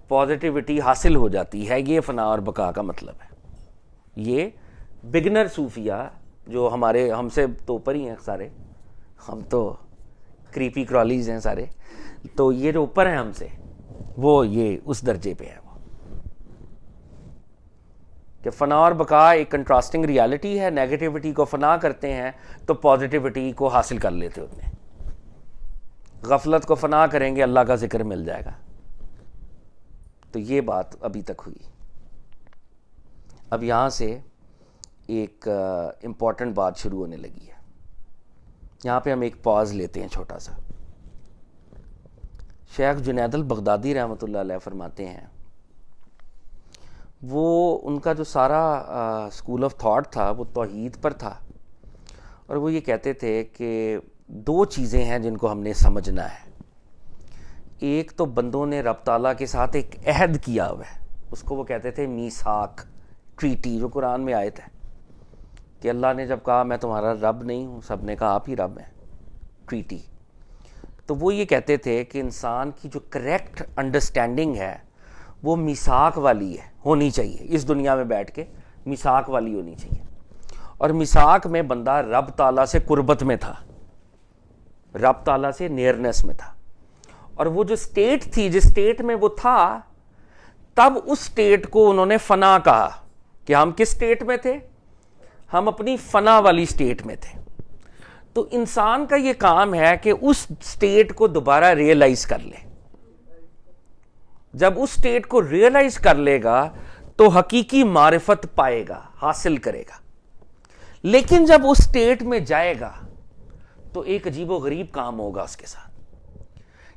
پازیٹیوٹی حاصل ہو جاتی ہے. یہ فنا اور بقا کا مطلب ہے. یہ بگنر صوفیاء جو ہم سے تو اوپر ہی ہیں سارے, ہم تو کریپی کرالیز ہیں سارے, تو یہ جو اوپر ہیں ہم سے وہ یہ اس درجے پہ ہیں وہ کہ فنا اور بقا ایک کنٹراسٹنگ ریالٹی ہے. نیگیٹیوٹی کو فنا کرتے ہیں تو پازیٹیوٹی کو حاصل کر لیتے ہوتے ہیں. غفلت کو فنا کریں گے اللہ کا ذکر مل جائے گا. تو یہ بات ابھی تک ہوئی. اب یہاں سے ایک امپورٹنٹ بات شروع ہونے لگی ہے. یہاں پہ ہم ایک پاز لیتے ہیں چھوٹا سا. شیخ جنید البغدادی رحمۃ اللہ علیہ فرماتے ہیں, وہ ان کا جو سارا اسکول آف تھاٹ تھا وہ توحید پر تھا, اور وہ یہ کہتے تھے کہ دو چیزیں ہیں جن کو ہم نے سمجھنا ہے. ایک تو بندوں نے رب تعالیٰ کے ساتھ ایک عہد کیا ہوا ہے, اس کو وہ کہتے تھے میثاق, ٹریٹی, جو قرآن میں آیت ہے کہ اللہ نے جب کہا میں تمہارا رب نہیں ہوں, سب نے کہا آپ ہی رب ہیں, ٹریٹی. تو وہ یہ کہتے تھے کہ انسان کی جو کریکٹ انڈرسٹینڈنگ ہے وہ میثاق والی ہے, ہونی چاہیے. اس دنیا میں بیٹھ کے میثاق والی ہونی چاہیے. اور میثاق میں بندہ رب تعالیٰ سے قربت میں تھا, رب تعالیٰ سے نیئرنس میں تھا. اور وہ جو سٹیٹ تھی, جس سٹیٹ میں وہ تھا, تب اس سٹیٹ کو انہوں نے فنا کہا کہ ہم کس سٹیٹ میں تھے؟ ہم اپنی فنا والی سٹیٹ میں تھے. تو انسان کا یہ کام ہے کہ اس سٹیٹ کو دوبارہ ریئلائز کر لے. جب اس سٹیٹ کو ریئلائز کر لے گا تو حقیقی معرفت پائے گا, حاصل کرے گا. لیکن جب اس سٹیٹ میں جائے گا تو ایک عجیب و غریب کام ہوگا اس کے ساتھ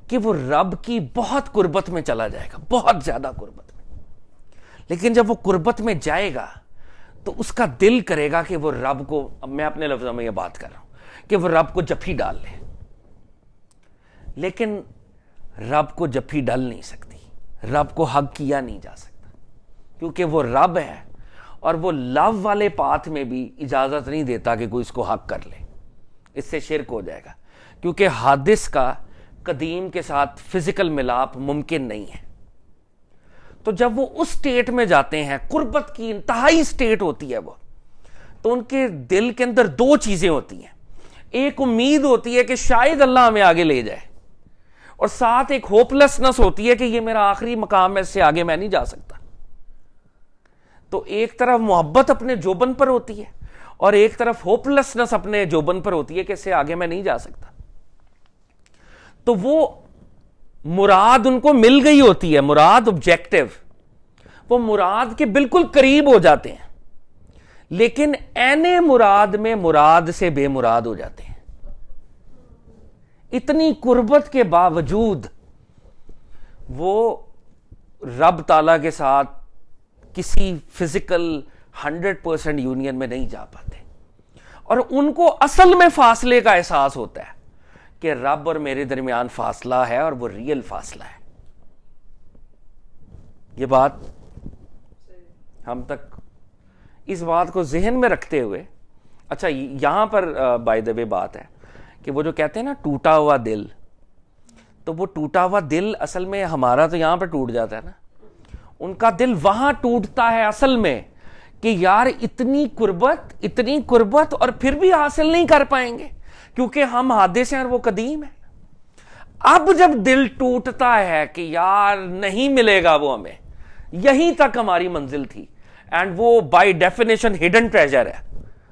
کہ وہ رب کی بہت قربت میں چلا جائے گا, بہت زیادہ قربت میں. لیکن جب وہ قربت میں جائے گا تو اس کا دل کرے گا کہ وہ رب کو, اب میں اپنے لفظوں میں یہ بات کر رہا ہوں, کہ وہ رب کو جپھی ڈال لے. لیکن رب کو جپھی ڈال نہیں سکتی, رب کو حق کیا نہیں جا سکتا, کیونکہ وہ رب ہے اور وہ لو والے پاتھ میں بھی اجازت نہیں دیتا کہ کوئی اس کو حق کر لے. اس سے شرک ہو جائے گا, کیونکہ حادث کا قدیم کے ساتھ فزیکل ملاپ ممکن نہیں ہے. تو جب وہ اس سٹیٹ میں جاتے ہیں, قربت کی انتہائی سٹیٹ ہوتی ہے وہ, تو ان کے دل کے اندر دو چیزیں ہوتی ہیں. ایک امید ہوتی ہے کہ شاید اللہ ہمیں آگے لے جائے, اور ساتھ ایک ہوپلیسنس ہوتی ہے کہ یہ میرا آخری مقام ہے, اس سے آگے میں نہیں جا سکتا. تو ایک طرف محبت اپنے جوبن پر ہوتی ہے اور ایک طرف ہوپلیسنس اپنے جوبن پر ہوتی ہے کہ اس سے آگے میں نہیں جا سکتا. تو وہ مراد ان کو مل گئی ہوتی ہے, مراد آبجیکٹو, وہ مراد کے بالکل قریب ہو جاتے ہیں, لیکن عین مراد میں مراد سے بے مراد ہو جاتے ہیں. اتنی قربت کے باوجود وہ رب تعالیٰ کے ساتھ کسی فزیکل 100% یونین میں نہیں جا پاتے, اور ان کو اصل میں فاصلے کا احساس ہوتا ہے کہ رب اور میرے درمیان فاصلہ ہے, اور وہ ریئل فاصلہ ہے. یہ بات ہم تک, اس بات کو ذہن میں رکھتے ہوئے, اچھا یہاں پر بائی دا وے بات ہے کہ وہ جو کہتے ہیں نا ٹوٹا ہوا دل, تو وہ ٹوٹا ہوا دل اصل میں ہمارا تو یہاں پہ ٹوٹ جاتا ہے نا, ان کا دل وہاں ٹوٹتا ہے اصل میں کہ یار اتنی قربت اور پھر بھی حاصل نہیں کر پائیں گے کیونکہ ہم حادث ہیں اور وہ قدیم ہے. اب جب دل ٹوٹتا ہے کہ یار نہیں ملے گا وہ ہمیں, یہیں تک ہماری منزل تھی, اینڈ وہ بائی ڈیفینیشن ہڈن ٹریجر ہے,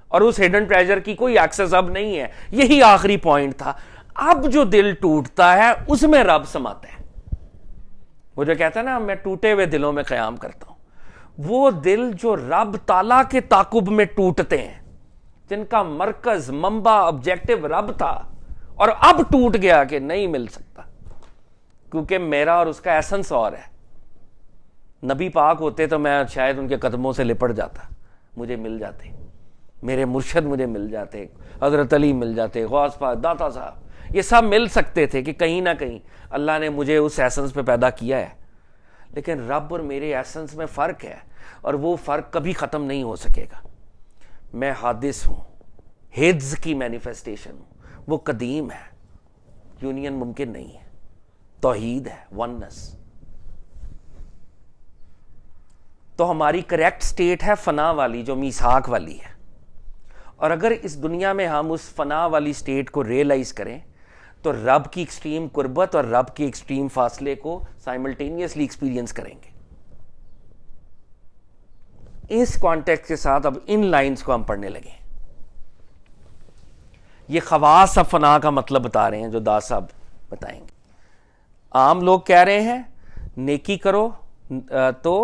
اور اس ہڈن ٹریجر کی کوئی ایکسس اب نہیں ہے, یہی آخری پوائنٹ تھا. اب جو دل ٹوٹتا ہے اس میں رب سماتا ہے. وہ جو کہتا ہے نا میں ٹوٹے ہوئے دلوں میں قیام کرتا ہوں, وہ دل جو رب تعالیٰ کے تعاقب میں ٹوٹتے ہیں جن کا مرکز منبع آبجیکٹو رب تھا اور اب ٹوٹ گیا کہ نہیں مل سکتا کیونکہ میرا اور اس کا ایسنس اور ہے. نبی پاک ہوتے تو میں شاید ان کے قدموں سے لپٹ جاتا, مجھے مل جاتے, میرے مرشد مجھے مل جاتے, حضرت علی مل جاتے, غوث پاک, داتا صاحب, یہ سب مل سکتے تھے کہ کہیں نہ کہیں اللہ نے مجھے اس ایسنس پہ پیدا کیا ہے. لیکن رب اور میرے ایسنس میں فرق ہے اور وہ فرق کبھی ختم نہیں ہو سکے گا. میں حادث ہوں, حدث کی مینیفیسٹیشن ہوں, وہ قدیم ہے, یونین ممکن نہیں ہے, توحید ہے, وننس. تو ہماری کریکٹ سٹیٹ ہے فنا والی جو میثاق والی ہے, اور اگر اس دنیا میں ہم اس فنا والی سٹیٹ کو ریئلائز کریں تو رب کی ایکسٹریم قربت اور رب کی ایکسٹریم فاصلے کو سائملٹینیسلی ایکسپیرینس کریں گے. اس کانٹیکٹ کے ساتھ اب ان لائنز کو ہم پڑھنے لگے. یہ خواص اب فنا کا مطلب بتا رہے ہیں جو داس صاحب بتائیں گے. عام لوگ کہہ رہے ہیں نیکی کرو تو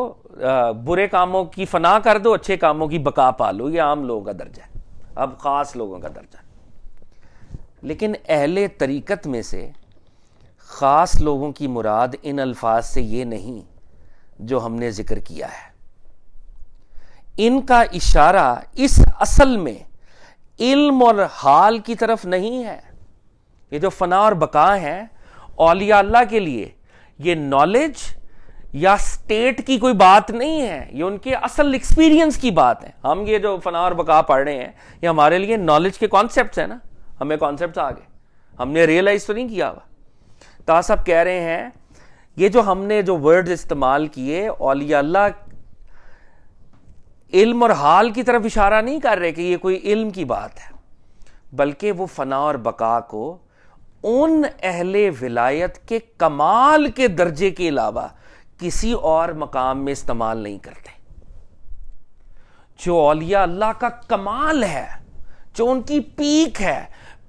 برے کاموں کی فنا کر دو, اچھے کاموں کی بقا پالو. یہ عام لوگوں کا درجہ ہے, اب خاص لوگوں کا درجہ. لیکن اہل طریقت میں سے خاص لوگوں کی مراد ان الفاظ سے یہ نہیں جو ہم نے ذکر کیا ہے. ان کا اشارہ اس اصل میں علم اور حال کی طرف نہیں ہے. یہ جو فنا اور بقا ہیں اولیاء اللہ کے لیے یہ نالج یا سٹیٹ کی کوئی بات نہیں ہے, یہ ان کے اصل ایکسپیرینس کی بات ہے. ہم یہ جو فنا اور بقا پڑھ رہے ہیں یہ ہمارے لیے نالج کے کانسیپٹس ہیں نا, ہمیں کانسیپٹس آ گئے, ہم نے ریئلائز تو نہیں کیا ہوا. تا صاحب کہہ رہے ہیں یہ جو ہم نے جو ورڈز استعمال کیے اولیاء اللہ علم اور حال کی طرف اشارہ نہیں کر رہے کہ یہ کوئی علم کی بات ہے, بلکہ وہ فنا اور بقا کو ان اہل ولایت کے کمال کے درجے کے علاوہ کسی اور مقام میں استعمال نہیں کرتے. جو اولیاء اللہ کا کمال ہے, جو ان کی پیک ہے,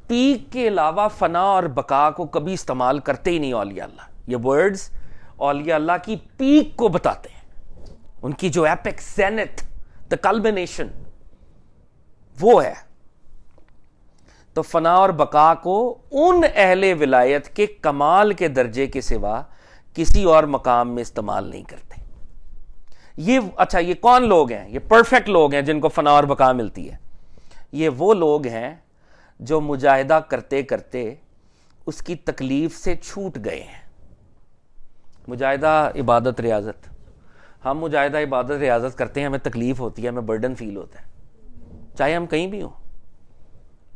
پیک کے علاوہ فنا اور بقا کو کبھی استعمال کرتے ہی نہیں اولیاء اللہ. یہ ورڈز اولیاء اللہ کی پیک کو بتاتے ہیں, ان کی جو ایپک زینت, the culmination, وہ ہے. تو فنا اور بقا کو ان اہل ولایت کے کمال کے درجے کے سوا کسی اور مقام میں استعمال نہیں کرتے. یہ اچھا یہ کون لوگ ہیں؟ یہ پرفیکٹ لوگ ہیں جن کو فنا اور بقا ملتی ہے. یہ وہ لوگ ہیں جو مجاہدہ کرتے کرتے اس کی تکلیف سے چھوٹ گئے ہیں. مجاہدہ عبادت ریاضت, ہم مجاہدہ عبادت ریاضت کرتے ہیں, ہمیں تکلیف ہوتی ہے, ہمیں برڈن فیل ہوتا ہے, چاہے ہم کہیں بھی ہوں.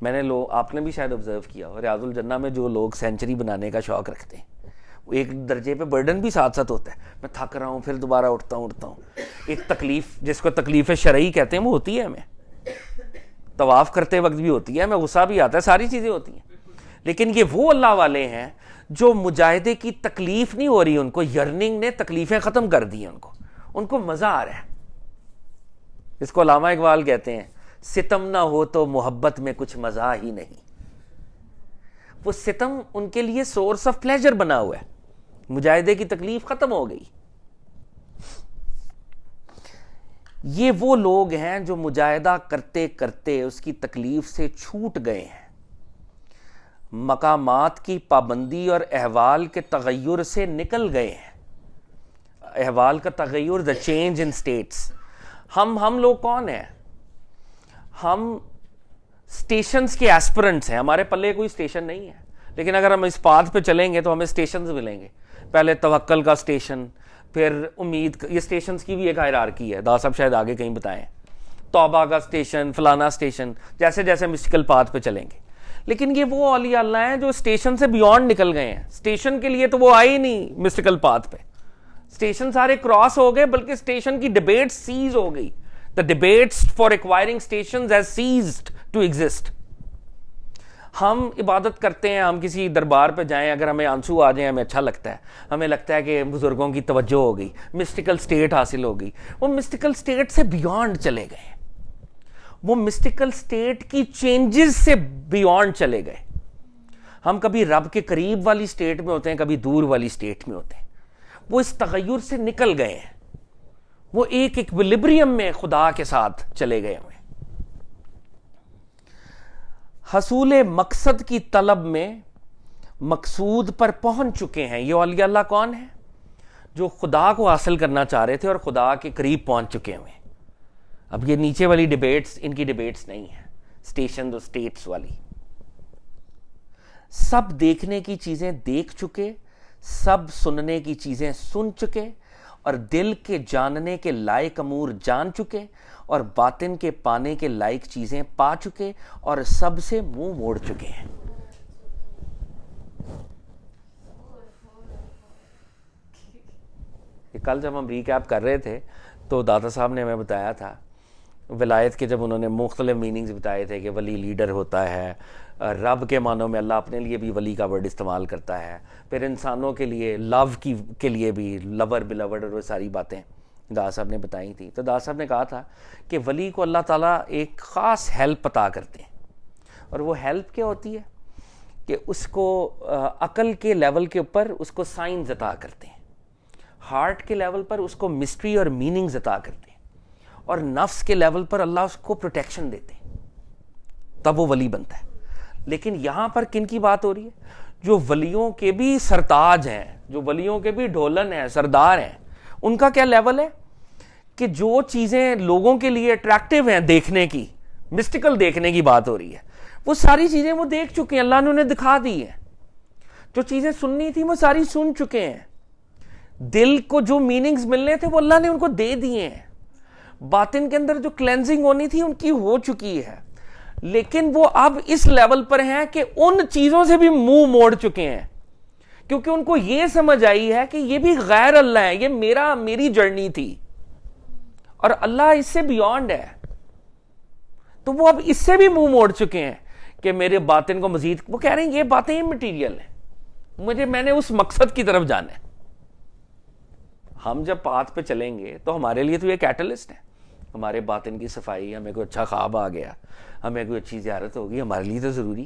میں نے آپ نے بھی شاید آبزرو کیا ہو ریاض الجنہ میں جو لوگ سینچری بنانے کا شوق رکھتے ہیں وہ ایک درجے پہ برڈن بھی ساتھ ساتھ ہوتا ہے. میں تھک رہا ہوں پھر دوبارہ اٹھتا ہوں. ایک تکلیف جس کو تکلیف شرعی کہتے ہیں وہ ہوتی ہے, ہمیں طواف کرتے وقت بھی ہوتی ہے, ہمیں غصہ بھی آتا ہے, ساری چیزیں ہوتی ہیں. لیکن یہ وہ اللہ والے ہیں جو مجاہدے کی تکلیف نہیں ہو رہی, ان کو یرننگ نے تکلیفیں ختم کر دی, ان کو مزہ آ رہا ہے. اس کو علامہ اقبال کہتے ہیں ستم نہ ہو تو محبت میں کچھ مزہ ہی نہیں. وہ ستم ان کے لیے سورس آف پلیجر بنا ہوا ہے, مجاہدے کی تکلیف ختم ہو گئی. یہ وہ لوگ ہیں جو مجاہدہ کرتے کرتے اس کی تکلیف سے چھوٹ گئے ہیں, مقامات کی پابندی اور احوال کے تغیر سے نکل گئے ہیں. احوال کا تغیر, the change in states. ہم لوگ کون ہیں؟ ہم اسٹیشنز کے ایسپرنٹس ہیں. ہمارے پلے کوئی اسٹیشن نہیں ہے, لیکن اگر ہم اس پاتھ پہ چلیں گے تو ہمیں اسٹیشنز ملیں گے. پہلے توکل کا اسٹیشن, پھر امید کا, یہ اسٹیشنز کی بھی ایک ہائرارکی ہے, دا صاحب شاید آگے کہیں بتائیں. توبہ کا اسٹیشن, فلانا اسٹیشن, جیسے جیسے مسٹیکل پاتھ پہ چلیں گے. لیکن یہ وہ اولیاء اللہ ہیں جو اسٹیشن سے بیونڈ نکل گئے ہیں. اسٹیشن کے لیے تو وہ آئے ہی نہیں مسٹیکل پاتھ پہ, اسٹیشن سارے کراس ہو گئے, بلکہ اسٹیشن کی ڈیبیٹ سیز ہو گئی. The debates for acquiring stations has ceased to exist. ہم عبادت کرتے ہیں, ہم کسی دربار پہ جائیں, اگر ہمیں آنسو آ جائیں ہمیں اچھا لگتا ہے, ہمیں لگتا ہے کہ بزرگوں کی توجہ ہو گئی, مسٹیکل سٹیٹ حاصل ہو گئی. وہ مسٹیکل سٹیٹ سے بیونڈ چلے گئے, وہ مسٹیکل سٹیٹ کی چینجز سے بیونڈ چلے گئے. ہم کبھی رب کے قریب والی سٹیٹ میں ہوتے ہیں, کبھی دور والی سٹیٹ میں ہوتے ہیں. وہ اس تغیر سے نکل گئے ہیں, وہ ایک ایکویلیبریم میں خدا کے ساتھ چلے گئے ہوئے. حصول مقصد کی طلب میں مقصود پر پہنچ چکے ہیں. یہ اولیاء اللہ کون ہیں؟ جو خدا کو حاصل کرنا چاہ رہے تھے اور خدا کے قریب پہنچ چکے ہوئے. اب یہ نیچے والی ڈیبیٹس ان کی ڈیبیٹس نہیں ہیں، اسٹیشن اور اسٹیٹس والی. سب دیکھنے کی چیزیں دیکھ چکے، سب سننے کی چیزیں سن چکے، اور دل کے جاننے کے لائق امور جان چکے، اور باطن کے پانے کے لائق چیزیں پا چکے، اور سب سے منہ موڑ چکے ہیں. کل جب ہم ریکیپ کر رہے تھے تو داتا صاحب نے ہمیں بتایا تھا ولایت کے، جب انہوں نے مختلف میننگز بتائے تھے کہ ولی لیڈر ہوتا ہے، رب کے معنوں میں اللہ اپنے لیے بھی ولی کا ورڈ استعمال کرتا ہے، پھر انسانوں کے لیے لو کے لیے بھی لور بلوڈ، اور وہ ساری باتیں داتا صاحب نے بتائی تھی. تو داتا صاحب نے کہا تھا کہ ولی کو اللہ تعالیٰ ایک خاص ہیلپ عطا کرتے ہیں، اور وہ ہیلپ کیا ہوتی ہے کہ اس کو عقل کے لیول کے اوپر اس کو سائنز عطا کرتے ہیں، ہارٹ کے لیول پر اس کو مسٹری اور میننگز عطا کرتے ہیں، اور نفس کے لیول پر اللہ اس کو پروٹیکشن دیتے ہیں، تب وہ ولی بنتا ہے. لیکن یہاں پر کن کی بات ہو رہی ہے؟ جو ولیوں کے بھی سرتاج ہیں، جو ولیوں کے بھی ڈھولن ہیں، سردار ہیں، ان کا کیا لیول ہے کہ جو چیزیں لوگوں کے لیے اٹریکٹیو ہیں دیکھنے کی، مسٹیکل دیکھنے کی بات ہو رہی ہے، وہ ساری چیزیں وہ دیکھ چکے ہیں، اللہ نے انہیں دکھا دی ہیں. جو چیزیں سننی تھی وہ ساری سن چکے ہیں. دل کو جو میننگز ملنے تھے وہ اللہ نے ان کو دے دیے ہیں. باطن کے اندر جو کلینزنگ ہونی تھی ان کی ہو چکی ہے. لیکن وہ اب اس لیول پر ہیں کہ ان چیزوں سے بھی منہ موڑ چکے ہیں، کیونکہ ان کو یہ سمجھ آئی ہے کہ یہ بھی غیر اللہ ہے، یہ میری جرنی تھی اور اللہ اس سے بیونڈ ہے. تو وہ اب اس سے بھی منہ موڑ چکے ہیں کہ میرے باطن کو مزید، وہ کہہ رہے ہیں یہ باتیں مٹیریل ہیں، میں نے اس مقصد کی طرف جانا ہے. ہم جب پاتھ پہ چلیں گے تو ہمارے لیے تو یہ کیٹلسٹ ہے، ہمارے باطن کی صفائی، ہمیں کوئی اچھا خواب آ گیا، ہمیں کوئی اچھی زیارت ہوگی، ہمارے لیے تو ضروری.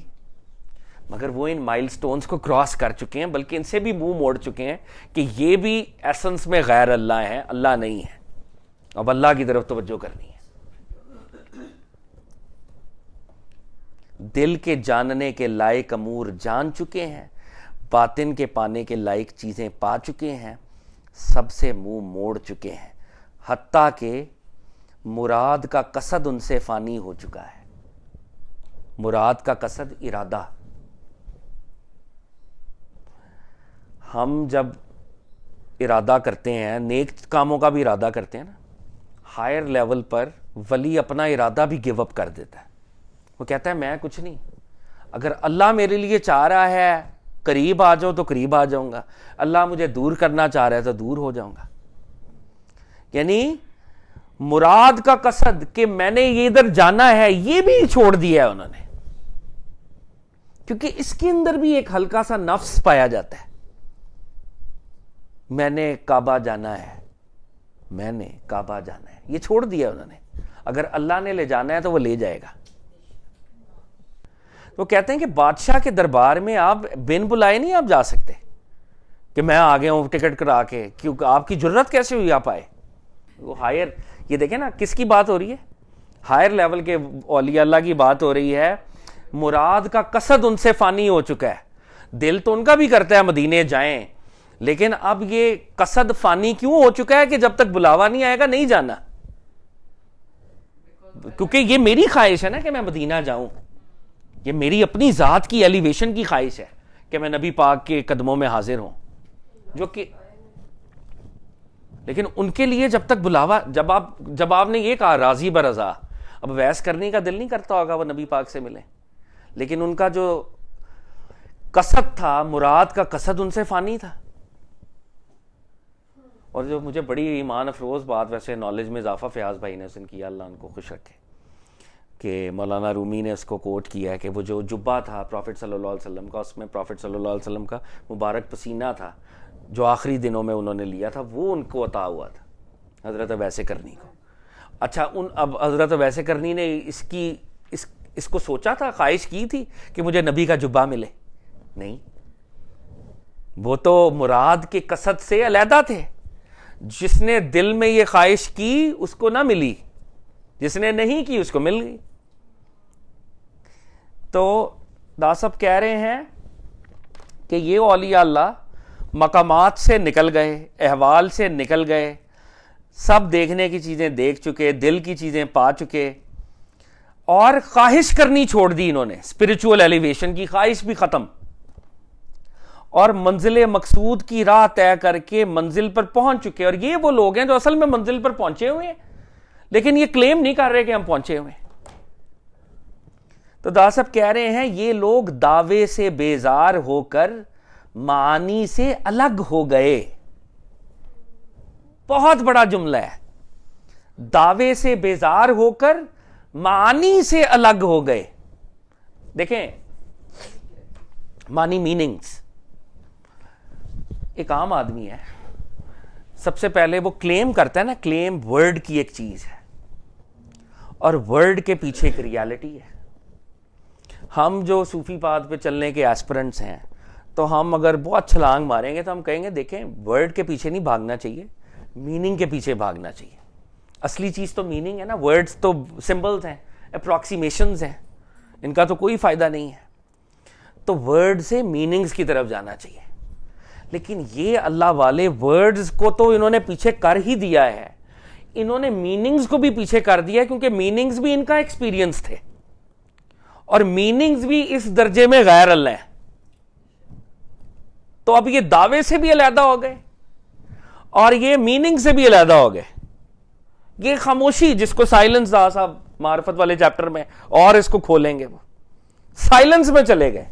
مگر وہ ان مائل سٹونز کو کراس کر چکے ہیں، بلکہ ان سے بھی منہ موڑ چکے ہیں کہ یہ بھی ایسنس میں غیر اللہ ہیں، اللہ نہیں ہے. اب اللہ کی طرف توجہ کرنی ہے. دل کے جاننے کے لائق امور جان چکے ہیں، باطن کے پانے کے لائق چیزیں پا چکے ہیں، سب سے منہ موڑ چکے ہیں، حتیٰ کہ مراد کا قصد ان سے فانی ہو چکا ہے. مراد کا قصد ارادہ. ہم جب ارادہ کرتے ہیں، نیک کاموں کا بھی ارادہ کرتے ہیں نا، ہائر لیول پر ولی اپنا ارادہ بھی گیو اپ کر دیتا ہے. وہ کہتا ہے میں کچھ نہیں، اگر اللہ میرے لیے چاہ رہا ہے قریب آ جاؤ تو قریب آ جاؤں گا، اللہ مجھے دور کرنا چاہ رہا ہے تو دور ہو جاؤں گا. یعنی مراد کا قصد کہ میں نے یہ ادھر جانا ہے یہ بھی چھوڑ دیا ہے انہوں نے، کیونکہ اس کے اندر بھی ایک ہلکا سا نفس پایا جاتا ہے. میں نے کعبہ جانا ہے، میں نے کعبہ جانا ہے، یہ چھوڑ دیا انہوں نے. اگر اللہ نے لے جانا ہے تو وہ لے جائے گا. وہ کہتے ہیں کہ بادشاہ کے دربار میں آپ بن بلائے نہیں آپ جا سکتے کہ میں آ گیا ہوں ٹکٹ کرا کے، کیونکہ آپ کی جرت کیسے ہوئی آپ آئے. وہ ہائر، یہ دیکھیں نا کس کی بات ہو رہی ہے، ہائر لیول کے اولیاء اللہ کی بات ہو رہی ہے. مراد کا قصد ان سے فانی ہو چکا ہے. دل تو ان کا بھی کرتا ہے مدینے جائیں، لیکن اب یہ قصد فانی کیوں ہو چکا ہے کہ جب تک بلاوا نہیں آئے گا نہیں جانا، کیونکہ یہ میری خواہش ہے نا کہ میں مدینہ جاؤں. یہ میری اپنی ذات کی ایلیویشن کی خواہش ہے کہ میں نبی پاک کے قدموں میں حاضر ہوں، جو کہ لیکن ان کے لیے جب تک بلاوا، جب آپ نے یہ کہا راضی برضا، اب ویس کرنے کا دل نہیں کرتا ہوگا وہ نبی پاک سے ملے. لیکن ان کا جو قصد تھا، مراد کا قصد ان سے فانی تھا. اور جو مجھے بڑی ایمان افروز بات، ویسے نالج میں اضافہ فیاض بھائی نے اس نے کیا، اللہ ان کو خوش رکھے، کہ مولانا رومی نے اس کو کوٹ کیا ہے کہ وہ جو جبہ تھا پروفٹ صلی اللہ علیہ وسلم کا، اس میں پروفٹ صلی اللہ علیہ وسلم کا مبارک پسینہ تھا جو آخری دنوں میں انہوں نے لیا تھا، وہ ان کو عطا ہوا تھا حضرت ویسے کرنی کو. اچھا اب حضرت ویسے کرنی نے اس کو سوچا تھا، خواہش کی تھی کہ مجھے نبی کا جبہ ملے؟ نہیں، وہ تو مراد کے قصد سے علیحدہ تھے. جس نے دل میں یہ خواہش کی اس کو نہ ملی، جس نے نہیں کی اس کو مل گئی. تو دا صاحب کہہ رہے ہیں کہ یہ اولیاء اللہ مقامات سے نکل گئے, احوال سے نکل گئے, سب دیکھنے کی چیزیں دیکھ چکے, دل کی چیزیں پا چکے, اور خواہش کرنی چھوڑ دی انہوں نے, اسپرچول ایلیویشن کی خواہش بھی ختم, اور منزل مقصود کی راہ طے کر کے منزل پر پہنچ چکے. اور یہ وہ لوگ ہیں جو اصل میں منزل پر پہنچے ہوئے ہیں, لیکن یہ کلیم نہیں کر رہے کہ ہم پہنچے ہوئے ہیں. تو دا صاحب کہہ رہے ہیں یہ لوگ دعوے سے بیزار ہو کر معانی سے الگ ہو گئے. بہت بڑا جملہ ہے, دعوے سے بیزار ہو کر معانی سے الگ ہو گئے. دیکھیں مانی میننگز. ایک عام آدمی ہے, سب سے پہلے وہ کلیم کرتا ہے نا, کلیم ورڈ کی ایک چیز ہے اور ورڈ کے پیچھے ایک ریالٹی ہے. ہم جو صوفی پاتھ پہ چلنے کے ایسپرنٹس ہیں, تو ہم اگر بہت چھلانگ ماریں گے تو ہم کہیں گے دیکھیں ورڈ کے پیچھے نہیں بھاگنا چاہیے, میننگ کے پیچھے بھاگنا چاہیے. اصلی چیز تو میننگ ہے نا, ورڈز تو سمبلز ہیں, اپروکسیمیشنز ہیں, ان کا تو کوئی فائدہ نہیں ہے. تو ورڈ سے میننگز کی طرف جانا چاہیے. لیکن یہ اللہ والے ورڈز کو تو انہوں نے پیچھے کر ہی دیا ہے, انہوں نے میننگز کو بھی پیچھے کر دیا, کیونکہ میننگز بھی ان کا ایکسپیرینس تھے, اور میننگز بھی اس درجے میں غیر اللہ ہیں. تو اب یہ دعوے سے بھی علیحدہ ہو گئے اور یہ میننگ سے بھی علیحدہ ہو گئے. یہ خاموشی جس کو سائلنس دا صاحب معرفت والے چیپٹر میں اور اس کو کھولیں گے, وہ سائلنس میں چلے گئے.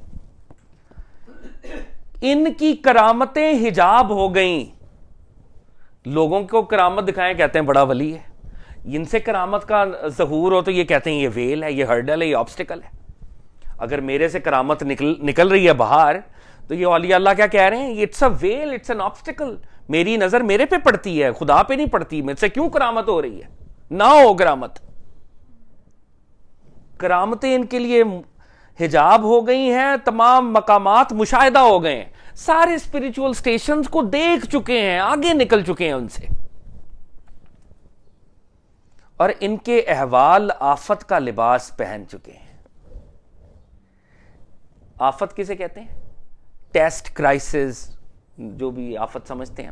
ان کی کرامتیں حجاب ہو گئیں. لوگوں کو کرامت دکھائیں کہتے ہیں بڑا ولی ہے, ان سے کرامت کا ظہور ہو تو یہ کہتے ہیں یہ ویل ہے, یہ ہرڈل ہے, یہ آبسٹیکل ہے. اگر میرے سے کرامت نکل رہی ہے باہر, تو یہ اولیاء اللہ کیا کہہ رہے ہیں, it's a veil, it's an obstacle. میری نظر میرے پہ پڑتی ہے, خدا پہ نہیں پڑتی, مجھ سے کیوں کرامت ہو رہی ہے؟ نہ ہو کرامت. کرامتیں ان کے لیے حجاب ہو گئی ہیں, تمام مقامات مشاہدہ ہو گئے ہیں, سارے اسپرچول سٹیشنز کو دیکھ چکے ہیں, آگے نکل چکے ہیں ان سے, اور ان کے احوال آفت کا لباس پہن چکے ہیں. آفت کسے کہتے ہیں؟ ٹیسٹ, کرائسس, جو بھی آفت سمجھتے ہیں.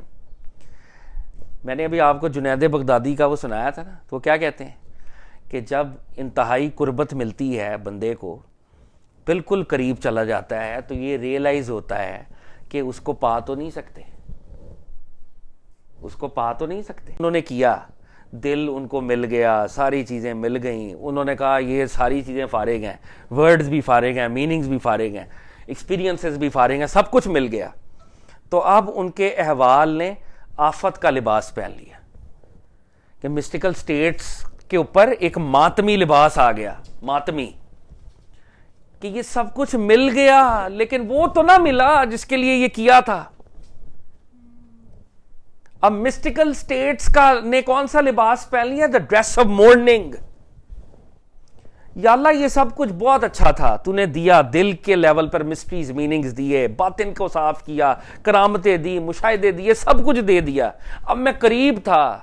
میں نے ابھی آپ کو جنید بغدادی کا وہ سنایا تھا نا, تو وہ کیا کہتے ہیں کہ جب انتہائی قربت ملتی ہے بندے کو, بالکل قریب چلا جاتا ہے, تو یہ ریئلائز ہوتا ہے کہ اس کو پا تو نہیں سکتے, اس کو پا تو نہیں سکتے. انہوں نے کیا, دل ان کو مل گیا, ساری چیزیں مل گئیں, انہوں نے کہا یہ ساری چیزیں فارغ ہیں, ورڈز بھی فارغ ہیں, میننگز بھی فارغ ہیں, ایکسپیرینسز بھی فارغ ہیں, سب کچھ مل گیا. تو اب ان کے احوال نے آفت کا لباس پہن لیا, کہ مسٹیکل سٹیٹس کے اوپر ایک ماتمی لباس آ گیا, ماتمی, کہ یہ سب کچھ مل گیا لیکن وہ تو نہ ملا جس کے لیے یہ کیا تھا. اب مسٹیکل سٹیٹس کا نے کون سا لباس پہن لیا؟ دا ڈریس آف مورننگ. یا اللہ یہ سب کچھ بہت اچھا تھا, تو نے دیا, دل کے لیول پر مسٹریز, میننگز دیے, باطن کو صاف کیا, کرامتیں دی, مشاہدے دیے, سب کچھ دے دیا. اب میں قریب تھا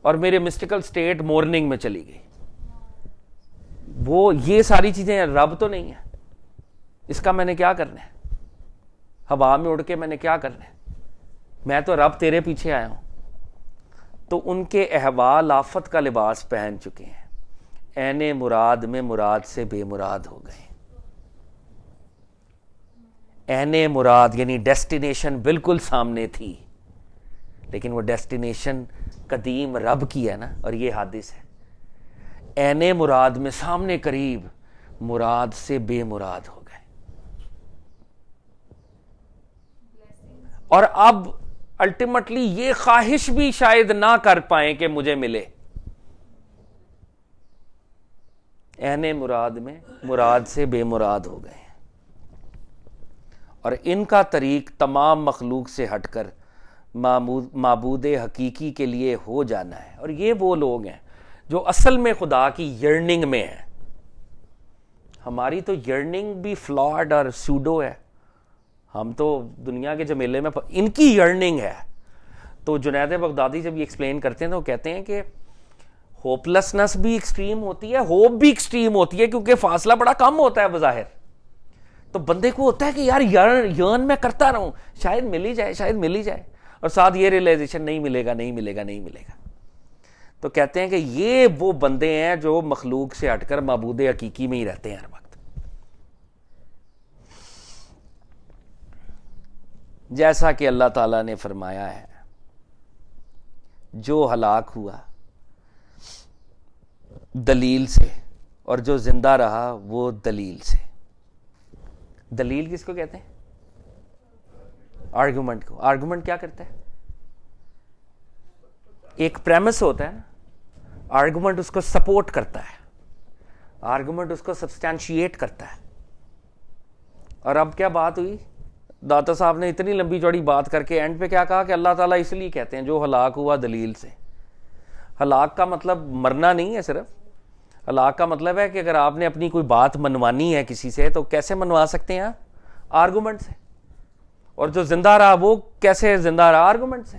اور میرے مسٹیکل سٹیٹ مورننگ میں چلی گئی. وہ یہ ساری چیزیں رب تو نہیں ہے, اس کا میں نے کیا کرنا ہے؟ ہوا میں اڑ کے میں نے کیا کرنا ہے؟ میں تو رب تیرے پیچھے آیا ہوں. تو ان کے احوال آفت کا لباس پہن چکے ہیں, عین مراد میں مراد سے بے مراد ہو گئے. عین مراد یعنی ڈیسٹینیشن بالکل سامنے تھی, لیکن وہ ڈیسٹینیشن قدیم رب کی ہے نا, اور یہ حادث ہے. عین مراد میں سامنے قریب, مراد سے بے مراد ہو گئے. اور اب الٹیمیٹلی یہ خواہش بھی شاید نہ کر پائیں کہ مجھے ملے. عین مراد میں مراد سے بے مراد ہو گئے. اور ان کا طریق تمام مخلوق سے ہٹ کر معبود حقیقی کے لیے ہو جانا ہے. اور یہ وہ لوگ ہیں جو اصل میں خدا کی یرننگ میں ہیں. ہماری تو یرننگ بھی فلاڈ اور سوڈو ہے, ہم تو دنیا کے جمیلے میں, ان کی یرننگ ہے. تو جنید بغدادی جب یہ ایکسپلین کرتے ہیں تو وہ کہتے ہیں کہ ہوپ لیسنس بھی ایکسٹریم ہوتی ہے, ہوپ بھی ایکسٹریم ہوتی ہے, کیونکہ فاصلہ بڑا کم ہوتا ہے بظاہر. تو بندے کو ہوتا ہے کہ یار یرن میں کرتا رہوں, شاید مل ہی جائے, شاید مل ہی جائے, اور ساتھ یہ ریئلائزیشن نہیں ملے گا, نہیں ملے گا, نہیں ملے گا. تو کہتے ہیں کہ یہ وہ بندے ہیں جو مخلوق سے ہٹ کر معبود حقیقی میں ہی رہتے ہیں ہر وقت. جیسا کہ اللہ تعالیٰ نے فرمایا ہے, جو ہلاک ہوا دلیل سے اور جو زندہ رہا وہ دلیل سے. دلیل کس کو کہتے ہیں؟ آرگومنٹ کو. آرگومنٹ کیا کرتا ہے؟ ایک پریمس ہوتا ہے نا, آرگومنٹ اس کو سپورٹ کرتا ہے, آرگومنٹ اس کو سبسٹینشیٹ کرتا ہے. اور اب کیا بات ہوئی, داتا صاحب نے اتنی لمبی چوڑی بات کر کے اینڈ پہ کیا کہا کہ اللہ تعالیٰ اس لیے کہتے ہیں جو ہلاک ہوا دلیل سے. ہلاک کا مطلب مرنا نہیں ہے صرف, ہلاک کا مطلب ہے کہ اگر آپ نے اپنی کوئی بات منوانی ہے کسی سے تو کیسے منوا سکتے ہیں آپ؟ آرگومنٹ سے. اور جو زندہ رہا وہ کیسے زندہ رہا؟ آرگومنٹ سے.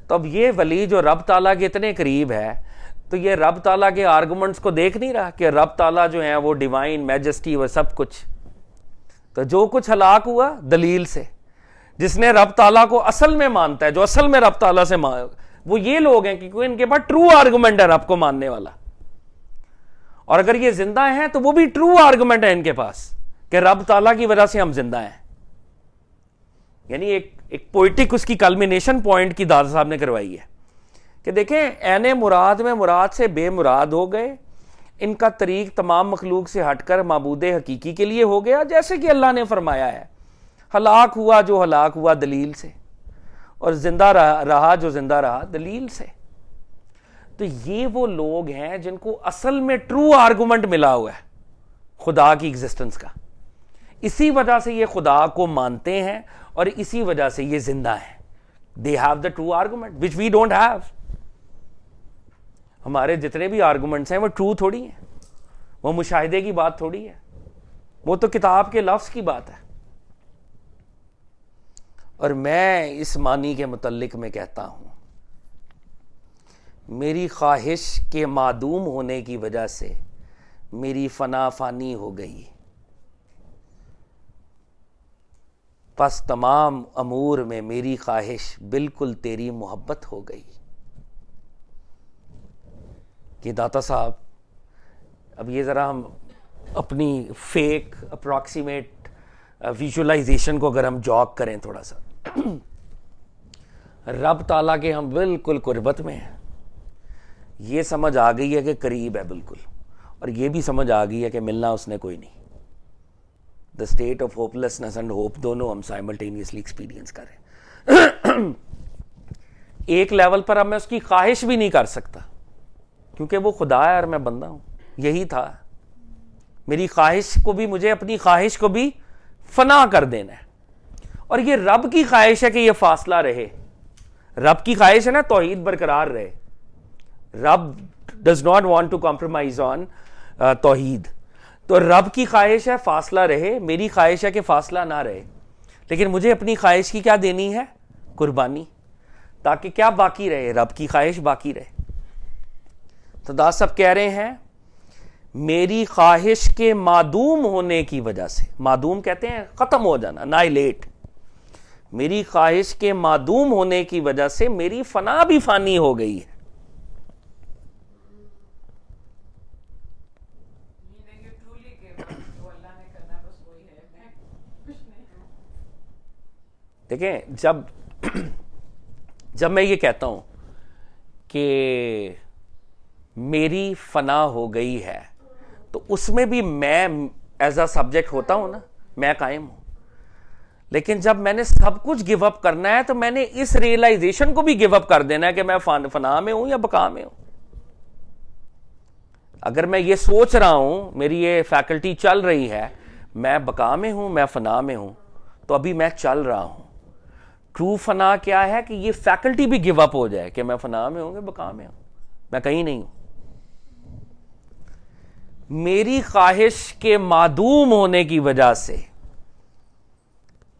تو اب یہ ولی جو رب تعالیٰ کے اتنے قریب ہے تو یہ رب تعالیٰ کے آرگومنٹس کو دیکھ نہیں رہا کہ رب تعالیٰ جو ہیں وہ ڈیوائن میجسٹی وہ سب کچھ. تو جو کچھ ہلاک ہوا دلیل سے, جس نے رب تعالیٰ کو اصل میں مانتا ہے, جو اصل میں رب تعالیٰ سے وہ یہ لوگ ہیں کہ کوئی ان کے پاس ٹرو آرگومنٹ ہے رب کو ماننے والا. اور اگر یہ زندہ ہیں تو وہ بھی ٹرو آرگومنٹ ہے ان کے پاس کہ رب تعالیٰ کی وجہ سے ہم زندہ ہیں. یعنی ایک پوئٹک اس کی کلمینیشن پوائنٹ کی دادا صاحب نے کروائی ہے کہ دیکھیں عین مراد میں مراد سے بے مراد ہو گئے, ان کا طریق تمام مخلوق سے ہٹ کر معبود حقیقی کے لیے ہو گیا, جیسے کہ اللہ نے فرمایا ہے ہلاک ہوا جو ہلاک ہوا دلیل سے, اور زندہ رہا جو زندہ رہا دلیل سے. تو یہ وہ لوگ ہیں جن کو اصل میں ٹرو آرگومنٹ ملا ہوا ہے خدا کی ایگزسٹنس کا. اسی وجہ سے یہ خدا کو مانتے ہیں اور اسی وجہ سے یہ زندہ ہیں. they have the true argument which we don't have. ہمارے جتنے بھی آرگومنٹس ہیں وہ ٹرو تھوڑی ہیں, وہ مشاہدے کی بات تھوڑی ہے, وہ تو کتاب کے لفظ کی بات ہے. اور میں اس معنی کے متعلق میں کہتا ہوں میری خواہش کے معدوم ہونے کی وجہ سے میری فنا فانی ہو گئی, پس تمام امور میں میری خواہش بالکل تیری محبت ہو گئی. کہ داتا صاحب اب یہ ذرا ہم اپنی فیک اپروکسیمیٹ ویژولائزیشن کو اگر ہم جاگ کریں تھوڑا سا, رب تعالیٰ کے ہم بالکل قربت میں ہیں, یہ سمجھ آ گئی ہے کہ قریب ہے بالکل, اور یہ بھی سمجھ آ گئی ہے کہ ملنا اس نے کوئی نہیں. The state of hopelessness and hope دونوں ہم سائملٹینیسلی ایکسپیرینس کر رہے ہیں. ایک لیول پر اب میں اس کی خواہش بھی نہیں کر سکتا کیونکہ وہ خدا ہے اور میں بندہ ہوں. یہی تھا میری خواہش کو بھی, مجھے اپنی خواہش کو بھی فنا کر دینا ہے. اور یہ رب کی خواہش ہے کہ یہ فاصلہ رہے. رب کی خواہش ہے نا توحید برقرار رہے. رب does not want to compromise on توحید. تو رب کی خواہش ہے فاصلہ رہے, میری خواہش ہے کہ فاصلہ نہ رہے. لیکن مجھے اپنی خواہش کی کیا دینی ہے؟ قربانی, تاکہ کیا باقی رہے؟ رب کی خواہش باقی رہے. تو داس صاحب کہہ رہے ہیں میری خواہش کے معدوم ہونے کی وجہ سے, معدوم کہتے ہیں ختم ہو جانا, نائلیٹ, میری خواہش کے معدوم ہونے کی وجہ سے میری فنا بھی فانی ہو گئی ہے. دیکھیں جب میں یہ کہتا ہوں کہ میری فنا ہو گئی ہے تو اس میں بھی میں ایز اے سبجیکٹ ہوتا ہوں نا, میں قائم ہوں. لیکن جب میں نے سب کچھ گیو اپ کرنا ہے تو میں نے اس ریئلائزیشن کو بھی گیو اپ کر دینا ہے کہ میں فنا میں ہوں یا بقا میں ہوں. اگر میں یہ سوچ رہا ہوں, میری یہ فیکلٹی چل رہی ہے, میں بقا میں ہوں میں فنا میں ہوں, تو ابھی میں چل رہا ہوں. ٹرو فنا کیا ہے کہ یہ فیکلٹی بھی گیو اپ ہو جائے کہ میں فنا میں ہوں گے بقا میں ہوں, میں کہیں نہیں ہوں. میری خواہش کے معدوم ہونے کی وجہ سے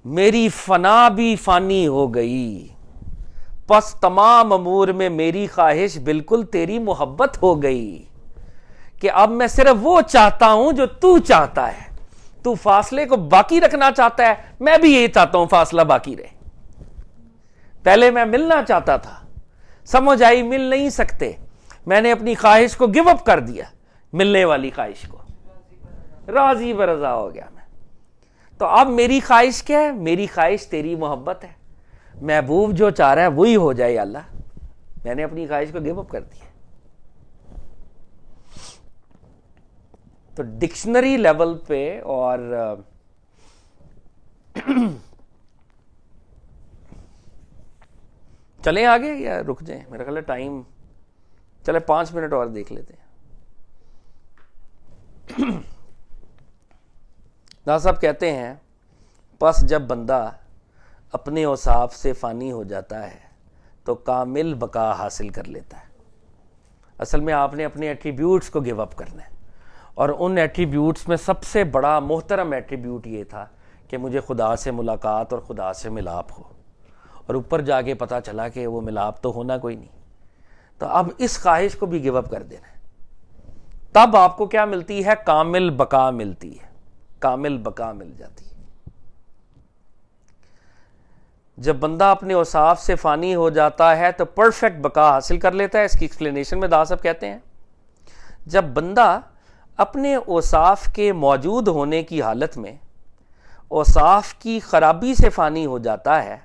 میری فنا بھی فانی ہو گئی, پس تمام امور میں میری خواہش بالکل تیری محبت ہو گئی. کہ اب میں صرف وہ چاہتا ہوں جو تو چاہتا ہے. تو فاصلے کو باقی رکھنا چاہتا ہے, میں بھی یہی چاہتا ہوں فاصلہ باقی رہے. پہلے میں ملنا چاہتا تھا, سمجھ آئی مل نہیں سکتے, میں نے اپنی خواہش کو گیو اپ کر دیا, ملنے والی خواہش کو, راضی برضا ہو گیا میں. تو اب میری خواہش کیا ہے؟ میری خواہش تیری محبت ہے. محبوب جو چاہ رہا ہے وہی ہو جائے اللہ. میں نے اپنی خواہش کو گیو اپ کر دیا. تو ڈکشنری لیول پہ اور چلیں آگے یا رک جائیں؟ میرا خیال ہے ٹائم, چلے 5 منٹ اور دیکھ لیتے ہیں. ڈاکٹر صاحب کہتے ہیں پس جب بندہ اپنے اوصاف سے فانی ہو جاتا ہے تو کامل بقا حاصل کر لیتا ہے. اصل میں آپ نے اپنے ایٹریبیوٹس کو گیو اپ کرنا ہے, اور ان ایٹریبیوٹس میں سب سے بڑا محترم ایٹریبیوٹ یہ تھا کہ مجھے خدا سے ملاقات اور خدا سے ملاپ ہو, اور اوپر جا کے پتہ چلا کہ وہ ملاپ تو ہونا کوئی نہیں. تو اب اس خواہش کو بھی گیو اپ کر دینا ہے. تب آپ کو کیا ملتی ہے؟ کامل بقا ملتی ہے, کامل بقا مل جاتی ہے. جب بندہ اپنے اوصاف سے فانی ہو جاتا ہے تو پرفیکٹ بقا حاصل کر لیتا ہے. اس کی ایکسپلینیشن میں داس صاحب کہتے ہیں جب بندہ اپنے اوصاف کے موجود ہونے کی حالت میں اوصاف کی خرابی سے فانی ہو جاتا ہے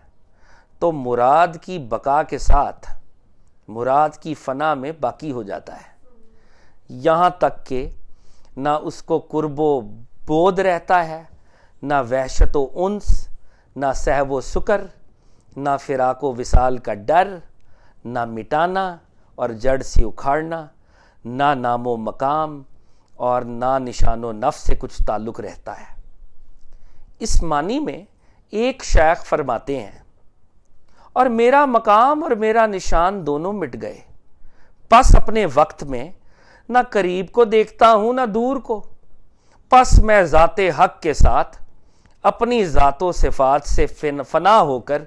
تو مراد کی بقا کے ساتھ مراد کی فنا میں باقی ہو جاتا ہے, یہاں تک کہ نہ اس کو قرب و بود رہتا ہے, نہ وحشت و انس, نہ سہو و سکر, نہ فراق و وصال کا ڈر, نہ مٹانا اور جڑ سے اکھاڑنا, نہ نام و مقام اور نہ نشان و نفس سے کچھ تعلق رہتا ہے. اس معنی میں ایک شیخ فرماتے ہیں اور میرا مقام اور میرا نشان دونوں مٹ گئے, پس اپنے وقت میں نہ قریب کو دیکھتا ہوں نہ دور کو, پس میں ذات حق کے ساتھ اپنی ذات و صفات سے فنا ہو کر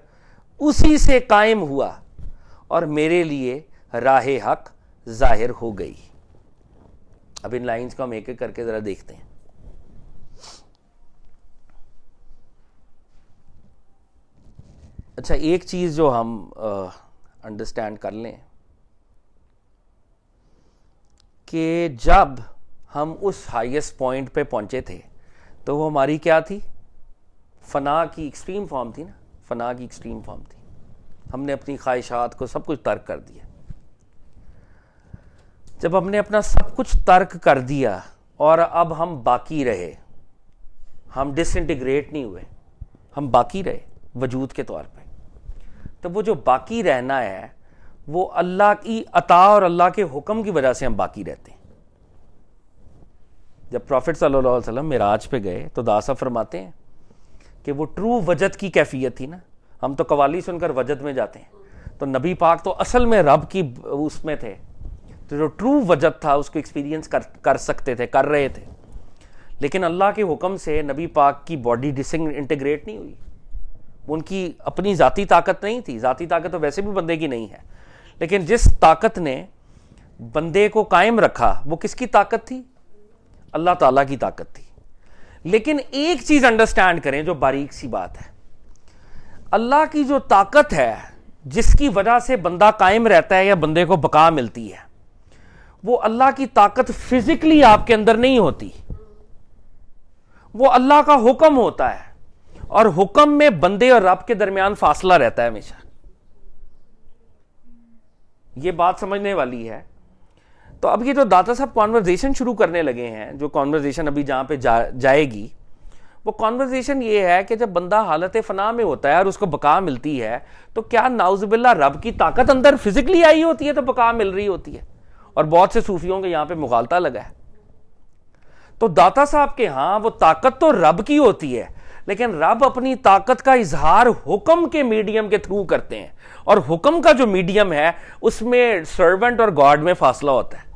اسی سے قائم ہوا اور میرے لیے راہ حق ظاہر ہو گئی. اب ان لائنز کو ہم ایک ایک کر کے ذرا دیکھتے ہیں. اچھا, ایک چیز جو ہم انڈرسٹینڈ کر لیں کہ جب ہم اس ہائیسٹ پوائنٹ پہ پہنچے تھے تو وہ ہماری کیا تھی؟ فنا کی ایکسٹریم فارم تھی نا, فنا کی ایکسٹریم فارم تھی. ہم نے اپنی خواہشات کو سب کچھ ترک کر دیا. جب ہم نے اپنا سب کچھ ترک کر دیا اور اب ہم باقی رہے, ہم ڈس انٹیگریٹ نہیں ہوئے, ہم باقی رہے وجود کے طور پہ, تو وہ جو باقی رہنا ہے وہ اللہ کی عطا اور اللہ کے حکم کی وجہ سے ہم باقی رہتے ہیں. جب پروفٹ صلی اللہ علیہ وسلم معراج پہ گئے تو داس صاحب فرماتے ہیں کہ وہ ٹرو وجد کی کیفیت تھی نا. ہم تو قوالی سن کر وجد میں جاتے ہیں, تو نبی پاک تو اصل میں رب کی اس میں تھے, تو جو ٹرو وجد تھا اس کو ایکسپیرینس کر سکتے تھے, کر رہے تھے. لیکن اللہ کے حکم سے نبی پاک کی باڈی ڈس انٹیگریٹ نہیں ہوئی. ان کی اپنی ذاتی طاقت نہیں تھی, ذاتی طاقت تو ویسے بھی بندے کی نہیں ہے, لیکن جس طاقت نے بندے کو قائم رکھا وہ کس کی طاقت تھی؟ اللہ تعالیٰ کی طاقت تھی. لیکن ایک چیز انڈرسٹینڈ کریں جو باریک سی بات ہے, اللہ کی جو طاقت ہے جس کی وجہ سے بندہ قائم رہتا ہے یا بندے کو بقا ملتی ہے, وہ اللہ کی طاقت فزیکلی آپ کے اندر نہیں ہوتی, وہ اللہ کا حکم ہوتا ہے, اور حکم میں بندے اور رب کے درمیان فاصلہ رہتا ہے ہمیشہ. یہ بات سمجھنے والی ہے. تو اب یہ جو داتا صاحب کانورزیشن شروع کرنے لگے ہیں, جو کانورزیشن ابھی جہاں پہ جائے گی, وہ کانورزیشن یہ ہے کہ جب بندہ حالت فنا میں ہوتا ہے اور اس کو بقا ملتی ہے, تو کیا نعوذ باللہ رب کی طاقت اندر فزیکلی آئی ہوتی ہے تو بقا مل رہی ہوتی ہے؟ اور بہت سے صوفیوں کے یہاں پہ مغالطہ لگا ہے. تو داتا صاحب کے ہاں وہ طاقت تو رب کی ہوتی ہے, لیکن رب اپنی طاقت کا اظہار حکم کے میڈیم کے تھرو کرتے ہیں, اور حکم کا جو میڈیم ہے اس میں سرونٹ اور گاڈ میں فاصلہ ہوتا ہے.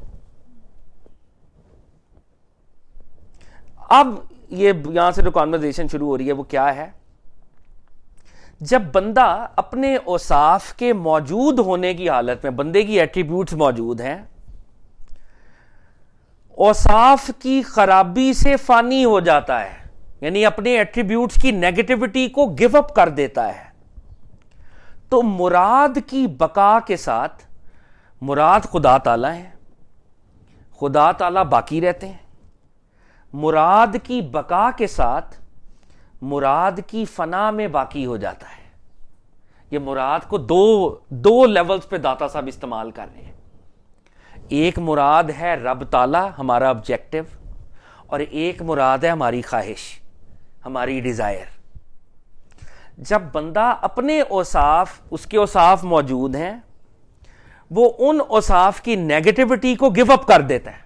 اب یہ یہاں سے جو کانورزیشن شروع ہو رہی ہے وہ کیا ہے؟ جب بندہ اپنے اوصاف کے موجود ہونے کی حالت میں, بندے کی ایٹریبیوٹس موجود ہیں, اوصاف کی خرابی سے فانی ہو جاتا ہے, یعنی اپنے ایٹریبیوٹس کی نیگیٹیوٹی کو گیو اپ کر دیتا ہے. تو مراد کی بقا کے ساتھ مراد خدا تعالیٰ ہے, خدا تعالیٰ باقی رہتے ہیں. مراد کی بقا کے ساتھ مراد کی فنا میں باقی ہو جاتا ہے. یہ مراد کو دو لیولز پہ داتا صاحب استعمال کر رہے ہیں. ایک مراد ہے رب تعالیٰ ہمارا آبجیکٹو, اور ایک مراد ہے ہماری خواہش, ہماری ڈیزائر. جب بندہ اپنے اوصاف, اس کے اوصاف موجود ہیں, وہ ان اوصاف کی نیگیٹیوٹی کو گیو اپ کر دیتا ہے,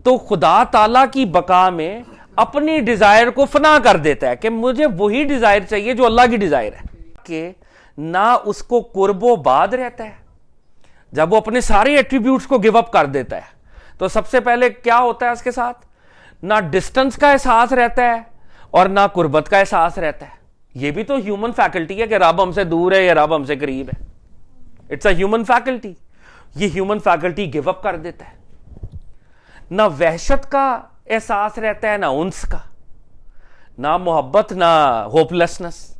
تو خدا تعالیٰ کی بقا میں اپنی ڈیزائر کو فنا کر دیتا ہے کہ مجھے وہی ڈیزائر چاہیے جو اللہ کی ڈیزائر ہے. کہ نہ اس کو قرب و بعد رہتا ہے. جب وہ اپنے سارے ایٹریبیوٹس کو گیو اپ کر دیتا ہے تو سب سے پہلے کیا ہوتا ہے اس کے ساتھ؟ نہ ڈسٹنس کا احساس رہتا ہے اور نہ قربت کا احساس رہتا ہے. یہ بھی تو ہیومن فیکلٹی ہے کہ رب ہم سے دور ہے یا رب ہم سے قریب ہے. It's a human faculty. یہ ہیومن فیکلٹی گیو اپ کر دیتا ہے. نہ وحشت کا احساس رہتا ہے, نہ انس کا, نہ محبت, نہ ہوپ لیسنس,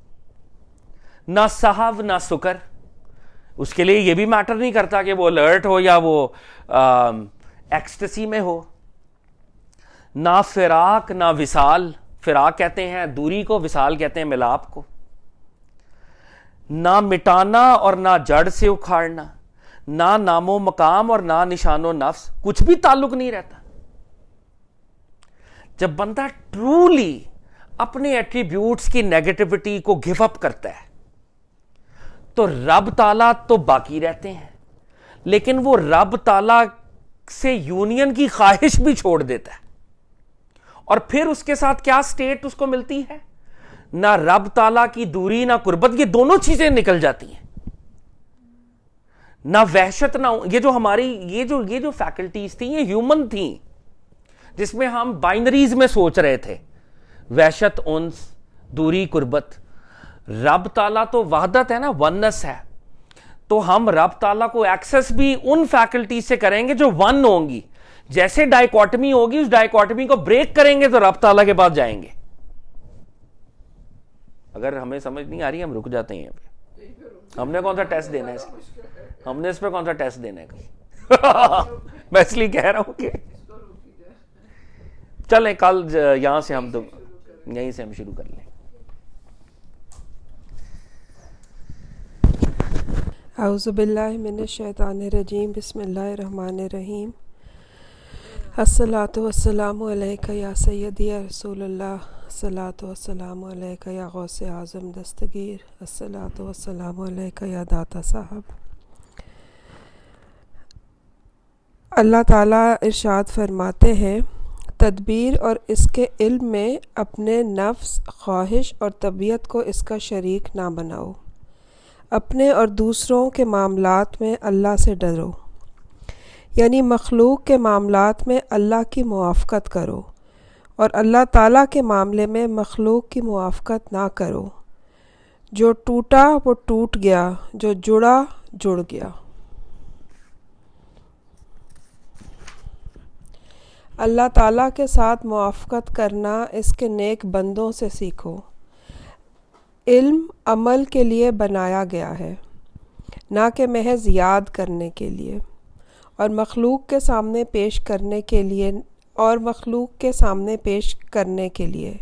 نہ صحو, نہ سکر. اس کے لیے یہ بھی میٹر نہیں کرتا کہ وہ الرٹ ہو یا وہ ایکسٹسی میں ہو. نہ فراق, نہ وصال. فراق کہتے ہیں دوری کو, وصال کہتے ہیں ملاپ کو. نہ مٹانا اور نہ جڑ سے اکھاڑنا, نہ نام و مقام اور نہ نشان و نفس, کچھ بھی تعلق نہیں رہتا. جب بندہ ٹرولی اپنے ایٹریبیوٹس کی نیگیٹیوٹی کو گیو اپ کرتا ہے تو رب تعالیٰ تو باقی رہتے ہیں, لیکن وہ رب تعالیٰ سے یونین کی خواہش بھی چھوڑ دیتا ہے. اور پھر اس کے ساتھ کیا سٹیٹ اس کو ملتی ہے؟ نہ رب تعالیٰ کی دوری, نہ قربت, یہ دونوں چیزیں نکل جاتی ہیں. نہ وحشت, نہ یہ جو ہماری یہ جو فیکلٹیز تھیں یہ ہیومن تھیں, جس میں ہم بائنریز میں سوچ رہے تھے, وحشت, انس, دوری, قربت. رب تعالیٰ تو وحدت ہے نا, ونس ہے, تو ہم رب تعالیٰ کو ایکسس بھی ان فیکلٹیز سے کریں گے جو ون ہوں گی. جیسے ڈائیکوٹمی ہوگی, اس ڈائیکوٹمی کو بریک کریں گے تو رب تعالیٰ کے پاس جائیں گے. اگر ہمیں سمجھ نہیں آ رہی ہم رک جاتے ہیں یہاں پہ. ہم نے کون سا ٹیسٹ دینا ہے اس پہ؟ ہم نے اس پہ کون سا ٹیسٹ دینا ہے؟ میں اس لیے کہہ رہا ہوں کہ چلیں کل یہاں سے ہم تو یہیں سے ہم شروع کر لیں. اعوذ باللہ من الشیطان الرجیم. بسم اللہ الرحمن الرحیم. الصلاۃ والسلام علیکہ یا سیدی یا رسول اللہ. الصلاۃ والسلام علیکہ یا غوث اعظم دستگیر. الصلاۃ والسلام علیکہ یا داتا صاحب. اللہ تعالیٰ ارشاد فرماتے ہیں, تدبیر اور اس کے علم میں اپنے نفس, خواہش اور طبیعت کو اس کا شریک نہ بناؤ. اپنے اور دوسروں کے معاملات میں اللہ سے ڈرو, یعنی مخلوق کے معاملات میں اللہ کی موافقت کرو, اور اللہ تعالیٰ کے معاملے میں مخلوق کی موافقت نہ کرو. جو ٹوٹا وہ ٹوٹ گیا, جو جڑا جڑ گیا. اللہ تعالیٰ کے ساتھ موافقت کرنا اس کے نیک بندوں سے سیکھو. علم عمل کے لیے بنایا گیا ہے, نہ کہ محض یاد کرنے کے لیے, اور مخلوق کے سامنے پیش کرنے کے لیے.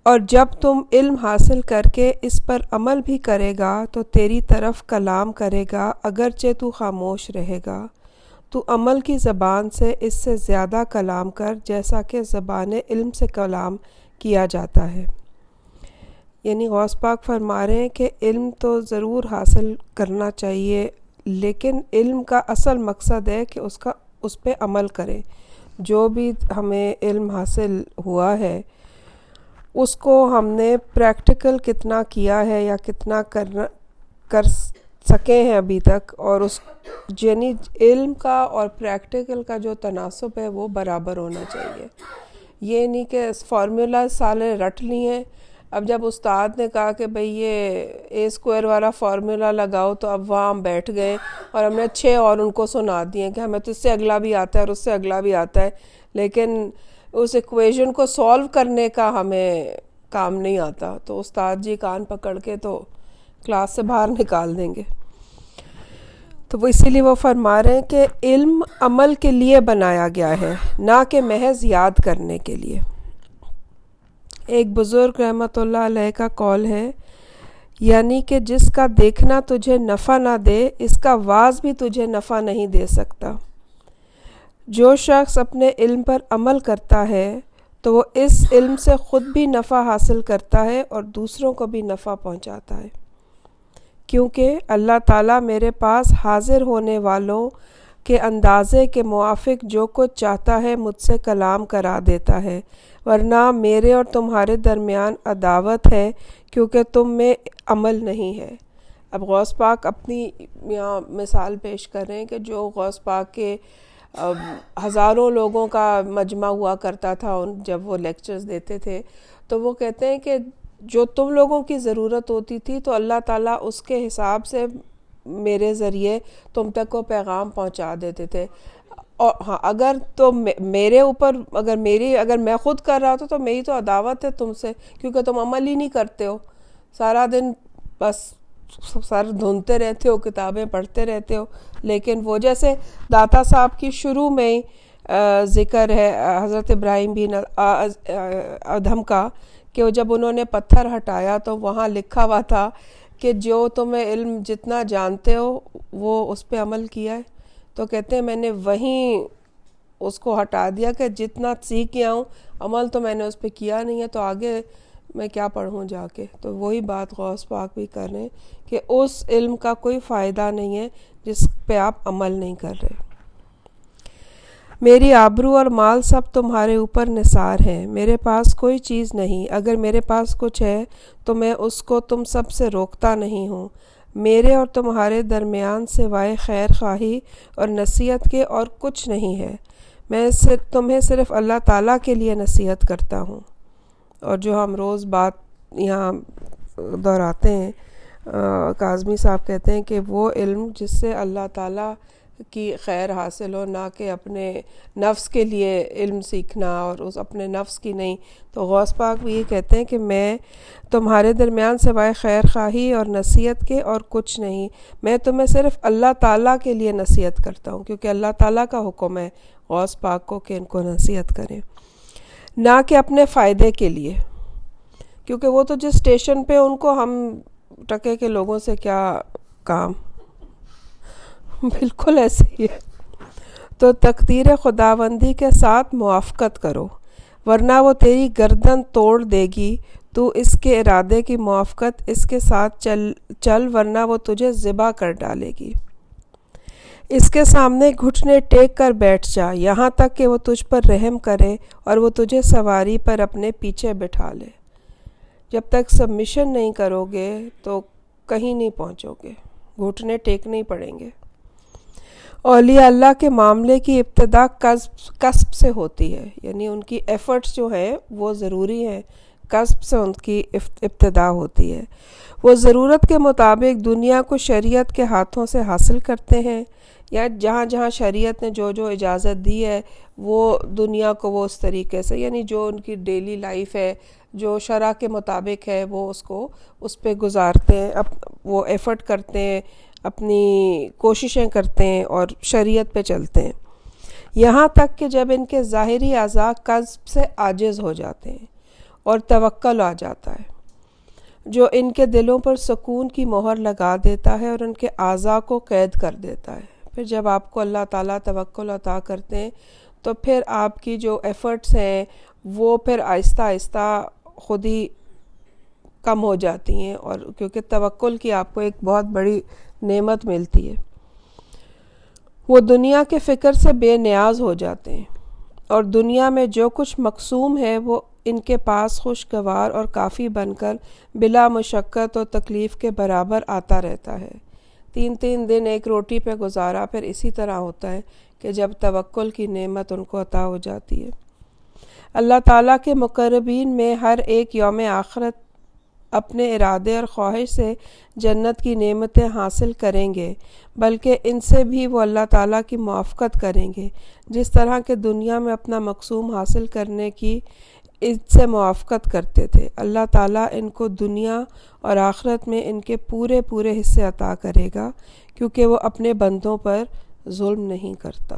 اور جب تم علم حاصل کر کے اس پر عمل بھی کرے گا تو تیری طرف کلام کرے گا, اگرچہ تو خاموش رہے گا. تو عمل کی زبان سے اس سے زیادہ کلام کر, جیسا کہ زبان علم سے کلام کیا جاتا ہے. یعنی غوث پاک فرما رہے ہیں کہ علم تو ضرور حاصل کرنا چاہیے, لیکن علم کا اصل مقصد ہے کہ اس پہ عمل کریں. جو بھی ہمیں علم حاصل ہوا ہے اس کو ہم نے پریکٹیکل کتنا کیا ہے یا کتنا کر سکے ہیں ابھی تک, اور اس یعنی علم کا اور پریکٹیکل کا جو تناسب ہے وہ برابر ہونا چاہیے. یہ نہیں کہ فارمولا سارے رٹ لی ہیں, اب جب استاد نے کہا کہ بھئی یہ A² والا فارمولا لگاؤ تو اب وہاں ہم بیٹھ گئے اور ہم نے 6 اور ان کو سنا دیے کہ ہمیں تو اس سے اگلا بھی آتا ہے اور اس سے اگلا بھی آتا ہے, لیکن اس ایکویشن کو سولو کرنے کا ہمیں کام نہیں آتا تو استاد جی کان پکڑ کے تو کلاس سے باہر نکال دیں گے. تو وہ اسی لیے وہ فرما رہے ہیں کہ علم عمل کے لیے بنایا گیا ہے نہ کہ محض یاد کرنے کے لیے. ایک بزرگ رحمۃ اللہ علیہ کا قول ہے، یعنی کہ جس کا دیکھنا تجھے نفع نہ دے اس کا واعظ بھی تجھے نفع نہیں دے سکتا. جو شخص اپنے علم پر عمل کرتا ہے تو وہ اس علم سے خود بھی نفع حاصل کرتا ہے اور دوسروں کو بھی نفع پہنچاتا ہے، کیونکہ اللہ تعالیٰ میرے پاس حاضر ہونے والوں کے اندازے کے موافق جو کچھ چاہتا ہے مجھ سے کلام کرا دیتا ہے، ورنہ میرے اور تمہارے درمیان عداوت ہے کیونکہ تم میں عمل نہیں ہے. اب غوث پاک اپنی یہاں مثال پیش کر رہے ہیں کہ جو غوث پاک کے ہزاروں لوگوں کا مجمع ہوا کرتا تھا جب وہ لیکچرز دیتے تھے، تو وہ کہتے ہیں کہ جو تم لوگوں کی ضرورت ہوتی تھی تو اللہ تعالیٰ اس کے حساب سے میرے ذریعے تم تک کو پیغام پہنچا دیتے تھے. اور ہاں اگر تو میرے اوپر اگر میں خود کر رہا تو میری تو عداوت ہے تم سے، کیونکہ تم عمل ہی نہیں کرتے ہو، سارا دن بس سر دھنتے رہتے ہو، کتابیں پڑھتے رہتے ہو. لیکن وہ جیسے داتا صاحب کی شروع میں ہی ذکر ہے حضرت ابراہیم بن ادھم کا، کہ جب انہوں نے پتھر ہٹایا تو وہاں لکھا ہوا تھا کہ جو تمہیں علم جتنا جانتے ہو وہ اس پہ عمل کیا ہے. تو کہتے ہیں میں نے وہیں اس کو ہٹا دیا کہ جتنا سیکھ گیا ہوں عمل تو میں نے اس پہ کیا نہیں ہے، تو آگے میں کیا پڑھوں جا کے. تو وہی بات غوث پاک بھی کر رہے ہیں کہ اس علم کا کوئی فائدہ نہیں ہے جس پہ آپ عمل نہیں کر رہے. میری آبرو اور مال سب تمہارے اوپر نثار ہیں، میرے پاس کوئی چیز نہیں، اگر میرے پاس کچھ ہے تو میں اس کو تم سب سے روکتا نہیں ہوں. میرے اور تمہارے درمیان سوائے خیر خواہی اور نصیحت کے اور کچھ نہیں ہے. میں تمہیں صرف اللہ تعالیٰ کے لیے نصیحت کرتا ہوں. اور جو ہم روز بات یہاں دہراتے ہیں، کاظمی صاحب کہتے ہیں کہ وہ علم جس سے اللہ تعالیٰ کی خیر حاصل ہو، نہ کہ اپنے نفس کے لیے علم سیکھنا اور اس اپنے نفس کی نہیں. تو غوث پاک بھی یہ کہتے ہیں کہ میں تمہارے درمیان سوائے خیر خواہی اور نصیحت کے اور کچھ نہیں، میں تمہیں صرف اللہ تعالیٰ کے لیے نصیحت کرتا ہوں، کیونکہ اللہ تعالیٰ کا حکم ہے غوث پاک کو کہ ان کو نصیحت کریں، نہ کہ اپنے فائدے کے لیے، کیونکہ وہ تو جس اسٹیشن پہ ان کو ہم ٹکے کے لوگوں سے کیا کام، بالکل ایسے ہی ہے. تو تقدیر خداوندی کے ساتھ موافقت کرو ورنہ وہ تیری گردن توڑ دے گی. تو اس کے ارادے کی موافقت اس کے ساتھ چل ورنہ وہ تجھے ذبح کر ڈالے گی. اس کے سامنے گھٹنے ٹیک کر بیٹھ جا یہاں تک کہ وہ تجھ پر رحم کرے اور وہ تجھے سواری پر اپنے پیچھے بٹھا لے. جب تک سبمیشن نہیں کرو گے تو کہیں نہیں پہنچو گے، گھٹنے ٹیکنے پڑیں گے. اولیاء اللہ کے معاملے کی ابتدا کسب سے ہوتی ہے، یعنی ان کی ایفرٹس جو ہیں وہ ضروری ہیں، کسب سے ان کی ابتدا ہوتی ہے. وہ ضرورت کے مطابق دنیا کو شریعت کے ہاتھوں سے حاصل کرتے ہیں، یا جہاں جہاں شریعت نے جو جو اجازت دی ہے وہ دنیا کو وہ اس طریقے سے، یعنی جو ان کی ڈیلی لائف ہے جو شرع کے مطابق ہے وہ اس پہ گزارتے ہیں، وہ ایفرٹ کرتے ہیں، اپنی کوششیں کرتے ہیں اور شریعت پہ چلتے ہیں، یہاں تک کہ جب ان کے ظاہری اعضاء کسب سے عاجز ہو جاتے ہیں اور توکل آ جاتا ہے جو ان کے دلوں پر سکون کی مہر لگا دیتا ہے اور ان کے اعضاء کو قید کر دیتا ہے. پھر جب آپ کو اللہ تعالیٰ توکل عطا کرتے ہیں تو پھر آپ کی جو ایفرٹس ہیں وہ پھر آہستہ آہستہ خود ہی کم ہو جاتی ہیں، اور کیونکہ توکل کی آپ کو ایک بہت بڑی نعمت ملتی ہے. وہ دنیا کے فکر سے بے نیاز ہو جاتے ہیں اور دنیا میں جو کچھ مقسوم ہے وہ ان کے پاس خوشگوار اور کافی بن کر بلا مشقت اور تکلیف کے برابر آتا رہتا ہے. 3 دن ایک روٹی پہ گزارا پھر اسی طرح ہوتا ہے کہ جب توکل کی نعمت ان کو عطا ہو جاتی ہے. اللہ تعالیٰ کے مقربین میں ہر ایک یوم آخرت اپنے ارادے اور خواہش سے جنت کی نعمتیں حاصل کریں گے، بلکہ ان سے بھی وہ اللہ تعالیٰ کی موافقت کریں گے، جس طرح کہ دنیا میں اپنا مقصوم حاصل کرنے کی اس سے موافقت کرتے تھے۔ اللہ تعالیٰ ان کو دنیا اور آخرت میں ان کے پورے حصے عطا کرے گا، کیونکہ وہ اپنے بندوں پر ظلم نہیں کرتا۔